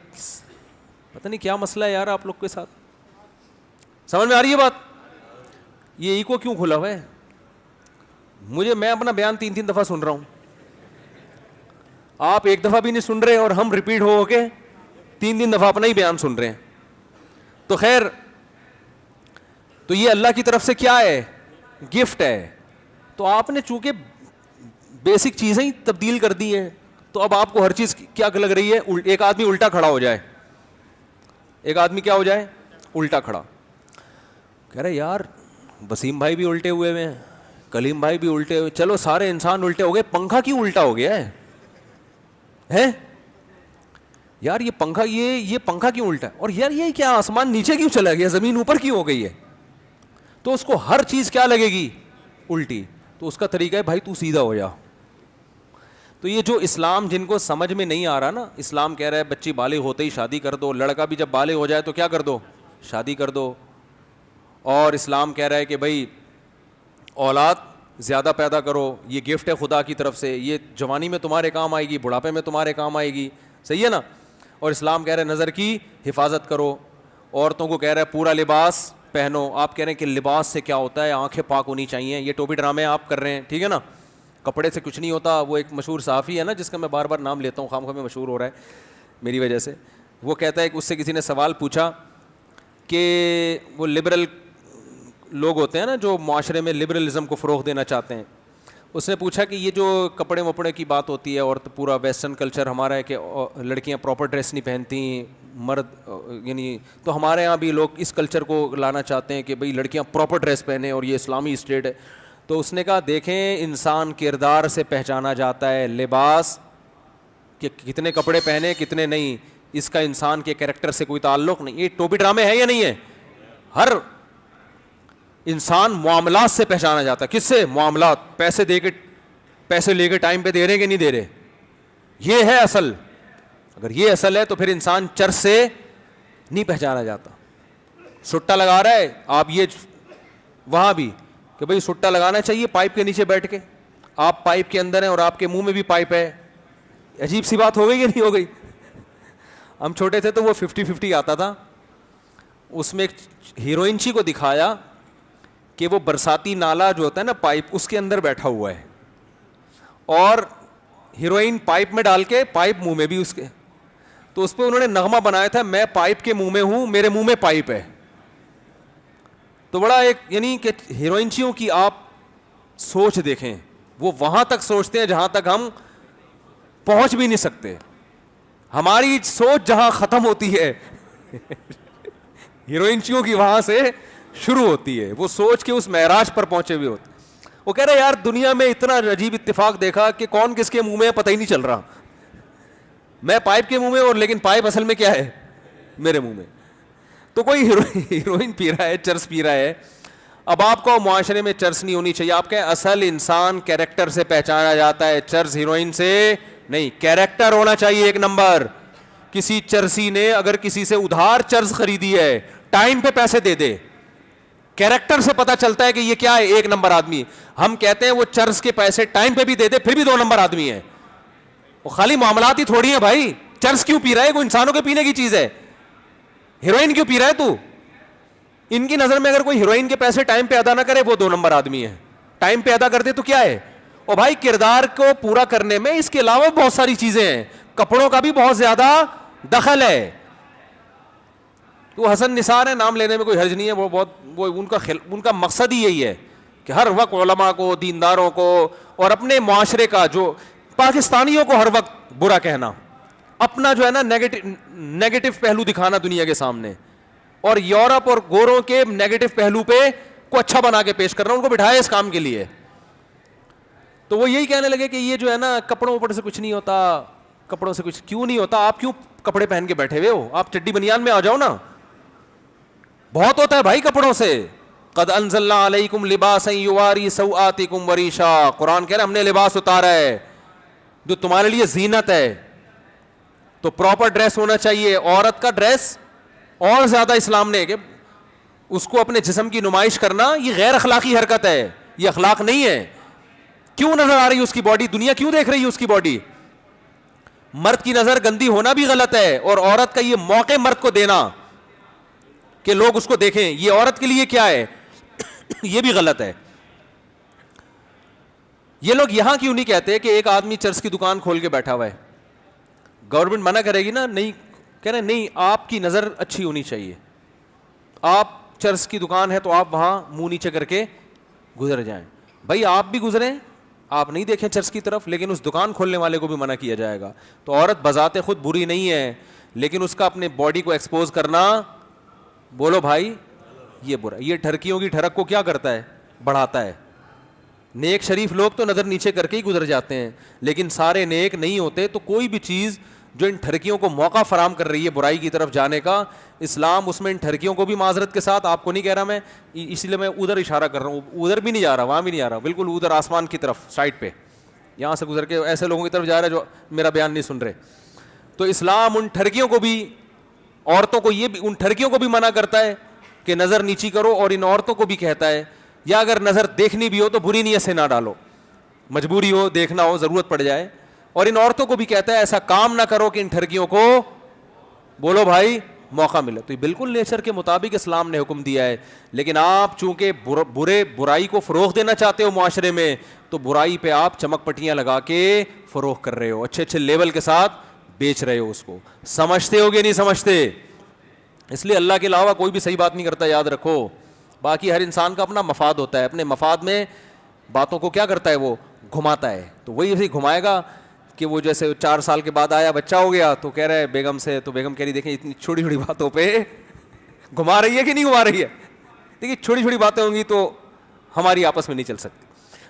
پتہ نہیں کیا مسئلہ ہے یار آپ لوگ کے ساتھ. سمجھ میں آ رہی ہے بات؟ یہ ایکو کیوں کھلا ہوا ہے؟ میں اپنا بیان 3 دفعہ سن رہا ہوں، آپ ایک دفعہ بھی نہیں سن رہے اور ہم ریپیٹ ہو کے 3 دفعہ اپنا ہی بیان سن رہے ہیں. تو خیر، تو یہ اللہ کی طرف سے کیا ہے؟ گفٹ ہے. تو آپ نے چونکہ بیسک چیزیں ہی تبدیل کر دی ہیں تو اب آپ کو ہر چیز کیا لگ رہی ہے؟ ایک آدمی الٹا کھڑا ہو جائے، ایک آدمی کیا ہو جائے؟ الٹا کھڑا. کہہ رہے یار وسیم بھائی بھی الٹے ہوئے ہیں، کلیم بھائی بھی الٹے ہوئے، چلو سارے انسان الٹے ہو گئے، پنکھا کیوں الٹا ہو گیا ہے یار؟ یہ پنکھا کیوں الٹا ہے؟ اور یار یہ کیا آسمان نیچے کیوں چلا گیا، زمین اوپر کیوں ہو گئی ہے؟ تو اس کو ہر چیز کیا لگے گی؟ الٹی. تو اس کا طریقہ ہے بھائی تو سیدھا ہو جا. تو یہ جو اسلام جن کو سمجھ میں نہیں آ رہا نا، اسلام کہہ رہا ہے بچی بالغ ہوتے ہی شادی کر دو، لڑکا بھی جب بالغ ہو جائے تو کیا کر دو؟ شادی کر دو. اور اسلام کہہ رہا ہے کہ بھائی اولاد زیادہ پیدا کرو، یہ گفٹ ہے خدا کی طرف سے، یہ جوانی میں تمہارے کام آئے گی، بڑھاپے میں تمہارے کام آئے گی. صحیح ہے نا؟ اور اسلام کہہ رہا ہے نظر کی حفاظت کرو. عورتوں کو کہہ رہا ہے پورا لباس پہنو. آپ کہہ رہے ہیں کہ لباس سے کیا ہوتا ہے, آنکھیں پاک ہونی چاہیے. یہ ٹوپی ڈرامے آپ کر رہے ہیں, ٹھیک ہے نا, کپڑے سے کچھ نہیں ہوتا. وہ ایک مشہور صحافی ہے نا جس کا میں بار بار نام لیتا ہوں, خام خواہ میں مشہور ہو رہا ہے میری وجہ سے. وہ کہتا ہے کہ اس سے کسی نے سوال پوچھا کہ وہ لبرل لوگ ہوتے ہیں نا جو معاشرے میں لبرلزم کو فروغ دینا چاہتے ہیں. اس نے پوچھا کہ یہ جو کپڑے وپڑے کی بات ہوتی ہے اور پورا ویسٹرن کلچر ہمارا ہے کہ لڑکیاں پراپر ڈریس نہیں پہنتی, مرد یعنی, تو ہمارے یہاں بھی لوگ اس کلچر کو لانا چاہتے ہیں کہ بھئی لڑکیاں پراپر ڈریس پہنیں اور یہ اسلامی اسٹیٹ ہے. تو اس نے کہا دیکھیں انسان کردار سے پہچانا جاتا ہے, لباس کہ کتنے کپڑے پہنے کتنے نہیں, اس کا انسان کے کیریکٹر سے کوئی تعلق نہیں. یہ ٹوپی ڈرامے ہے یا نہیں ہے؟ ہر انسان معاملات سے پہچانا جاتا ہے. کس سے؟ معاملات. پیسے لے کے ٹائم پہ دے رہے کہ نہیں دے رہے, یہ ہے اصل. اگر یہ اصل ہے تو پھر انسان چرس سے نہیں پہچانا جاتا. سٹا لگا رہا ہے آپ, یہ وہاں بھی کہ بھئی سٹا لگانا چاہیے پائپ کے نیچے بیٹھ کے, آپ پائپ کے اندر ہیں اور آپ کے منہ میں بھی پائپ ہے. عجیب سی بات ہو گئی کہ نہیں ہو گئی؟ ہم چھوٹے تھے تو وہ 50-50 آتا تھا. اس میں ایک ہیروئنچی کو دکھایا کہ وہ برساتی نالا جو ہوتا ہے نا پائپ, اس کے اندر بیٹھا ہوا ہے اور ہیروئن پائپ میں ڈال کے, پائپ منہ میں بھی اس کے, تو اس پہ انہوں نے نغمہ بنایا تھا میں پائپ کے منہ میں ہوں, میرے منہ میں پائپ ہے. تو بڑا ایک یعنی کہ ہیروئنچیوں کی آپ سوچ دیکھیں, وہ وہاں تک سوچتے ہیں جہاں تک ہم پہنچ بھی نہیں سکتے. ہماری سوچ جہاں ختم ہوتی ہے ہیروئنچیوں کی وہاں سے شروع ہوتی ہے. وہ سوچ کے اس معراج پر پہنچے ہوئے ہوتے. وہ کہہ رہے یار دنیا میں اتنا عجیب اتفاق دیکھا کہ کون کس کے منہ میں پتہ ہی نہیں چل رہا. میں پائپ کے منہ میں اور لیکن پائپ اصل میں کیا ہے؟ میرے منہ میں. تو کوئی ہیروئن پی رہا ہے, چرس پی رہا ہے. اب آپ کو معاشرے میں چرس نہیں ہونی چاہیے. آپ کہیں اصل انسان کیریکٹر سے پہچانا جاتا ہے, چرس ہیروئن سے نہیں. کیریکٹر ہونا چاہیے ایک نمبر. کسی چرسی نے اگر کسی سے ادھار چرس خریدی ہے, ٹائم پہ پیسے دے دے. کیریکٹر سے پتا چلتا ہے کہ یہ کیا ہے, ایک نمبر آدمی. ہم کہتے ہیں وہ چرس کے پیسے ٹائم پہ بھی دے دے پھر بھی 2 نمبر آدمی ہے. وہ خالی معاملات ہی تھوڑی ہیں بھائی. چرس کیوں پی رہا ہے؟ کوئی انسانوں کے پینے کی چیز ہے. ہیروئن کیوں پی رہا ہے تو؟ ان کی نظر میں اگر کوئی ہیروئن کے پیسے ٹائم پہ ادا نہ کرے وہ 2 نمبر آدمی ہے. ٹائم پہ ادا کر دے تو کیا ہے؟ اور بھائی کردار کو پورا کرنے میں اس کے علاوہ بہت ساری چیزیں ہیں. کپڑوں کا بھی بہت زیادہ دخل ہے. وہ حسن نثار ہے, نام لینے میں کوئی حرج نہیں ہے. وہ بہت وہ ان کا مقصد ہی یہی ہے کہ ہر وقت علماء کو, دینداروں کو اور اپنے معاشرے کا, جو پاکستانیوں کو ہر وقت برا کہنا, اپنا جو ہے نا نیگیٹو پہلو دکھانا دنیا کے سامنے, اور یورپ اور گوروں کے نیگیٹو پہلو پہ کو اچھا بنا کے پیش کرنا. ان کو بٹھایا اس کام کے لیے. تو وہ یہی کہنے لگے کہ یہ جو ہے نا کپڑوں اوپر سے کچھ نہیں ہوتا. کپڑوں سے کچھ کیوں نہیں ہوتا؟ آپ کیوں کپڑے پہن کے بیٹھے ہوئے ہو؟ آپ چڈی بنیان میں آ جاؤ نا. بہت ہوتا ہے بھائی کپڑوں سے. قد انزلنا علیکم لباسا یواری سوآتکم وریشا. قرآن کہہ رہا ہے ہم نے لباس اتارا ہے جو تمہارے لیے زینت ہے. تو پراپر ڈریس ہونا چاہیے. عورت کا ڈریس اور زیادہ اسلام نے کہ اس کو اپنے جسم کی نمائش کرنا یہ غیر اخلاقی حرکت ہے, یہ اخلاق نہیں ہے. کیوں نظر آ رہی ہے اس کی باڈی؟ دنیا کیوں دیکھ رہی ہے اس کی باڈی؟ مرد کی نظر گندی ہونا بھی غلط ہے, اور عورت کا یہ موقع مرد کو دینا کہ لوگ اس کو دیکھیں یہ عورت کے لیے کیا ہے یہ بھی غلط ہے. یہ لوگ یہاں کیوں نہیں کہتے کہ ایک آدمی چرس کی دکان کھول کے بیٹھا ہوا ہے, گورنمنٹ منع کرے گی نا, نہیں کہہ رہے نہیں آپ کی نظر اچھی ہونی چاہیے. آپ چرس کی دکان ہے تو آپ وہاں منہ نیچے کر کے گزر جائیں. بھائی آپ بھی گزریں, آپ نہیں دیکھیں چرس کی طرف, لیکن اس دکان کھولنے والے کو بھی منع کیا جائے گا. تو عورت بذات خود بری نہیں ہے, لیکن اس کا اپنے باڈی کو ایکسپوز کرنا, بولو بھائی یہ برا. یہ ٹھرکیوں کی ٹھڑک کو کیا کرتا ہے؟ بڑھاتا ہے. نیک شریف لوگ تو نظر نیچے کر کے ہی گزر جاتے ہیں, لیکن سارے نیک نہیں ہوتے. تو کوئی بھی چیز جو ان ٹھرکیوں کو موقع فراہم کر رہی ہے برائی کی طرف جانے کا, اسلام اس میں ان ٹھرکیوں کو بھی معذرت کے ساتھ, آپ کو نہیں کہہ رہا میں, اس لیے میں ادھر اشارہ کر رہا ہوں, ادھر بھی نہیں جا رہا, وہاں بھی نہیں جا رہا, بالکل ادھر آسمان کی طرف سائڈ پہ یہاں سے گزر کے ایسے لوگوں کی طرف جا رہا ہے جو میرا بیان نہیں سن رہے. تو اسلام ان ٹھرکیوں کو بھی, عورتوں کو یہ بھی, ان ٹھرکیوں کو بھی منع کرتا ہے کہ نظر نیچی کرو, اور ان عورتوں کو بھی کہتا ہے یا اگر نظر دیکھنی بھی ہو تو بری نیت سے نہ ڈالو, مجبوری ہو, دیکھنا ہو, ضرورت پڑ جائے. اور ان عورتوں کو بھی کہتا ہے ایسا کام نہ کرو کہ ان ٹھرکیوں کو بولو بھائی موقع ملے. تو یہ بالکل نیچر کے مطابق اسلام نے حکم دیا ہے. لیکن آپ چونکہ برائی کو فروغ دینا چاہتے ہو معاشرے میں, تو برائی پہ آپ چمک پٹیاں لگا کے فروغ کر رہے ہو, اچھے اچھے لیول کے ساتھ بیچ رہے ہو اس کو. سمجھتے ہو کہ نہیں سمجھتے؟ اس لیے اللہ کے علاوہ کوئی بھی صحیح بات نہیں کرتا, یاد رکھو. باقی ہر انسان کا اپنا مفاد ہوتا ہے, اپنے مفاد میں باتوں کو کیا کرتا ہے, وہ گھماتا ہے. تو وہی ایسے گھمائے گا کہ وہ جیسے 4 سال کے بعد آیا, بچہ ہو گیا, تو کہہ رہا ہے بیگم سے, تو بیگم کہہ رہی دیکھیں اتنی چھوٹی چھوٹی باتوں پہ گھما رہی ہے کہ نہیں گھما رہی ہے. دیکھیے چھوٹی چھوٹی باتیں ہوں گی تو ہماری آپس میں نہیں چل سکتی.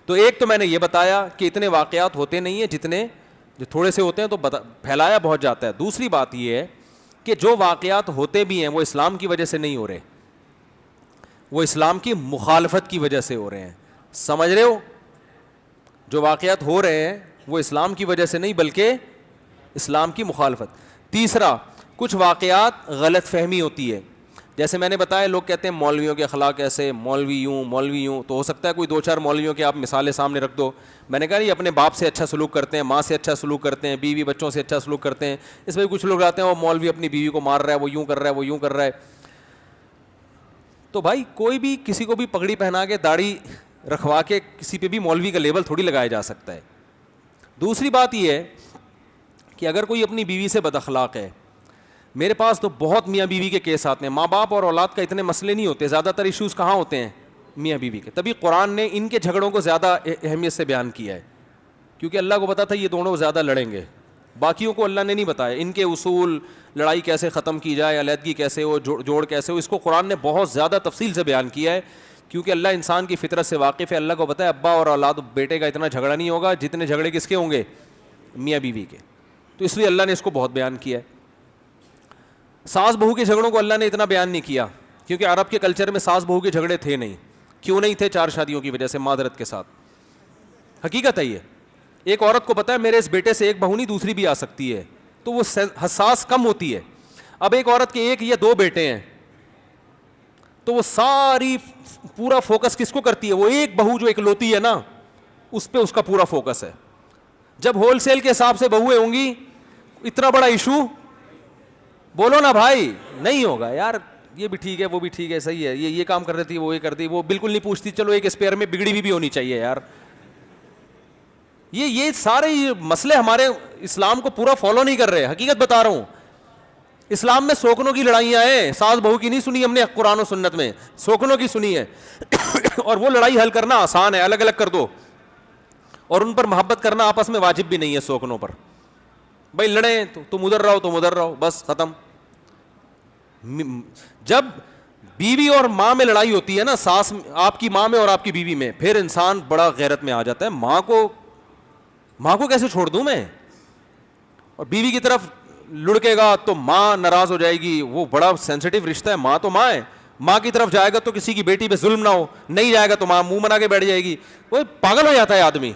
تو ایک تو میں نے یہ بتایا کہ اتنے واقعات ہوتے نہیں ہیں جتنے, جو تھوڑے سے ہوتے ہیں تو پھیلایا بہت جاتا ہے. دوسری بات یہ ہے کہ جو واقعات ہوتے بھی ہیں وہ اسلام کی وجہ سے نہیں ہو رہے, وہ اسلام کی مخالفت کی وجہ سے ہو رہے ہیں. سمجھ رہے ہو؟ جو واقعات ہو رہے ہیں وہ اسلام کی وجہ سے نہیں بلکہ اسلام کی مخالفت. تیسرا, کچھ واقعات غلط فہمی ہوتی ہے. جیسے میں نے بتایا, لوگ کہتے ہیں مولویوں کے اخلاق ایسے, مولوی یوں. تو ہو سکتا ہے کوئی 2-4 مولویوں کے آپ مثالیں سامنے رکھ دو. میں نے کہا یہ اپنے باپ سے اچھا سلوک کرتے ہیں, ماں سے اچھا سلوک کرتے ہیں, بیوی بچوں سے اچھا سلوک کرتے ہیں. اس میں کچھ لوگ آتے ہیں وہ مولوی اپنی بیوی کو مار رہا ہے, وہ یوں کر رہا ہے, وہ یوں کر رہا ہے. تو بھائی کوئی بھی کسی کو بھی پگڑی پہنا کے داڑھی رکھوا کے کسی پہ بھی مولوی کا لیبل تھوڑی لگایا جا سکتا ہے. دوسری بات یہ ہے کہ اگر کوئی اپنی بیوی سے بد اخلاق ہے, میرے پاس تو بہت میاں بیوی کے کیس آتے ہیں. ماں باپ اور اولاد کا اتنے مسئلے نہیں ہوتے, زیادہ تر ایشوز کہاں ہوتے ہیں؟ میاں بیوی کے. تبھی قرآن نے ان کے جھگڑوں کو زیادہ اہمیت سے بیان کیا ہے, کیونکہ اللہ کو پتا تھا یہ دونوں زیادہ لڑیں گے. باقیوں کو اللہ نے نہیں بتایا ان کے اصول, لڑائی کیسے ختم کی جائے, علیحدگی کیسے ہو, جوڑ کیسے ہو. اس کو قرآن نے بہت زیادہ تفصیل سے بیان کیا ہے, کیونکہ اللہ انسان کی فطرت سے واقف ہے. اللہ کو پتہ ہے ابا اور اولاد بیٹے کا اتنا جھگڑا نہیں ہوگا جتنے جھگڑے کس کے ہوں گے؟ میاں بیوی کے. تو اس لیے اللہ نے اس کو بہت بیان کیا ہے. ساس بہو کے جھگڑوں کو اللہ نے اتنا بیان نہیں کیا, کیونکہ عرب کے کلچر میں ساس بہو کے جھگڑے تھے نہیں. کیوں نہیں تھے؟ 4 شادیوں کی وجہ سے, معذرت کے ساتھ. حقیقت ہے یہ. ایک عورت کو پتہ ہے میرے اس بیٹے سے ایک بہو نہیں دوسری بھی آ سکتی ہے, تو وہ حساس کم ہوتی ہے. اب ایک عورت کے 1 یا 2 بیٹے ہیں تو وہ ساری پورا فوکس کس کو کرتی ہے؟ وہ ایک بہو جو اکلوتی ہے نا, اس پہ اس کا پورا فوکس ہے. جب ہول سیل کے حساب سے بہویں ہوں گی, اتنا بڑا ایشو بولو نا بھائی نہیں ہوگا. یار یہ بھی ٹھیک ہے, وہ بھی ٹھیک ہے, صحیح ہے, یہ کام کر رہی تھی, وہ یہ کرتی, وہ بالکل نہیں پوچھتی چلو ایک اسپیئر میں بگڑی بھی ہونی چاہیے. یار یہ سارے مسئلے ہمارے اسلام کو پورا فالو نہیں کر رہے. حقیقت بتا رہا ہوں, اسلام میں سوکنوں کی لڑائیاں ہیں, ساس بہو کی نہیں سنی ہم نے قرآن و سنت میں, سوکنوں کی سنی ہے. اور وہ لڑائی حل کرنا آسان ہے, الگ الگ کر دو, اور ان پر محبت کرنا آپس میں واجب بھی نہیں ہے. سوکنوں پر بھائی لڑیں تو تم ادھر رہو, تم ادھر رہو, بس ختم. جب بیوی اور ماں میں لڑائی ہوتی ہے نا, ساس آپ کی ماں میں اور آپ کی بیوی میں, پھر انسان بڑا غیرت میں آ جاتا ہے. ماں کو کیسے چھوڑ دوں میں؟ اور بیوی کی طرف لڑکے گا تو ماں ناراض ہو جائے گی, وہ بڑا سینسٹیو رشتہ ہے. ماں تو ماں ہے, ماں کی طرف جائے گا تو کسی کی بیٹی پہ ظلم نہ ہو, نہیں جائے گا تو ماں منہ بنا کے بیٹھ جائے گی. وہ پاگل ہو جاتا ہے آدمی.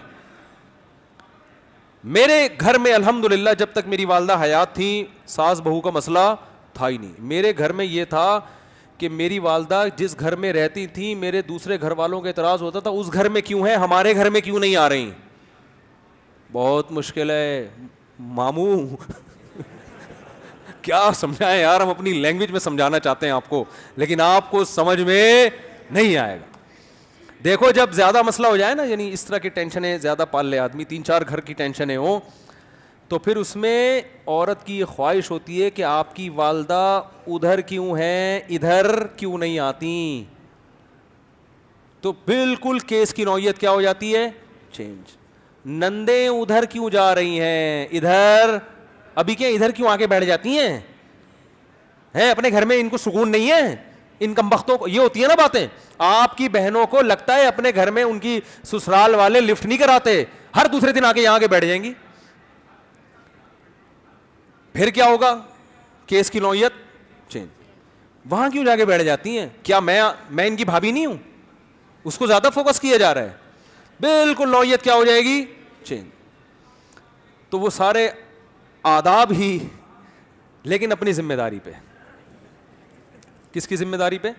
میرے گھر میں الحمدللہ جب تک میری والدہ حیات تھیں ساس بہو کا مسئلہ تھا ہی نہیں. میرے گھر میں یہ تھا کہ میری والدہ جس گھر میں رہتی تھیں, میرے دوسرے گھر والوں کا اعتراض ہوتا تھا اس گھر میں کیوں ہے, ہمارے گھر میں کیوں نہیں آ رہی. بہت مشکل ہے ماموں. کیا سمجھائیں یار, ہم اپنی لینگویج میں سمجھانا چاہتے ہیں آپ کو, لیکن آپ کو سمجھ میں نہیں آئے گا. دیکھو جب زیادہ مسئلہ ہو جائے نا, یعنی اس طرح کی ٹینشنیں زیادہ پال لے آدمی, 3-4 گھر کی ٹینشنیں ہوں, تو پھر اس میں عورت کی یہ خواہش ہوتی ہے کہ آپ کی والدہ ادھر کیوں ہیں, ادھر کیوں نہیں آتی. تو بالکل کیس کی نوعیت کیا ہو جاتی ہے, چینج. نندیں ادھر کیوں جا رہی ہیں, ادھر ابھی کیا ادھر کیوں آگے بیٹھ جاتی ہیں, اپنے گھر میں ان کو سکون نہیں ہے. ان کمبختوں کو یہ ہوتی ہے نا باتیں. آپ کی بہنوں کو لگتا ہے اپنے گھر میں ان کی سسرال والے لفٹ نہیں کراتے, ہر دوسرے دن آگے یہاں کے بیٹھ جائیں گی. پھر کیا ہوگا, کیس کی نوعیت چینج. وہاں کیوں جا کے بیٹھ جاتی ہیں, کیا میں ان کی بھابھی نہیں ہوں, اس کو زیادہ فوکس کیا جا رہا ہے. بالکل نوعیت کیا ہو جائے گی, چینج. تو وہ سارے آداب ہی, لیکن اپنی ذمہ داری پہ. کس کی ذمہ داری پہ؟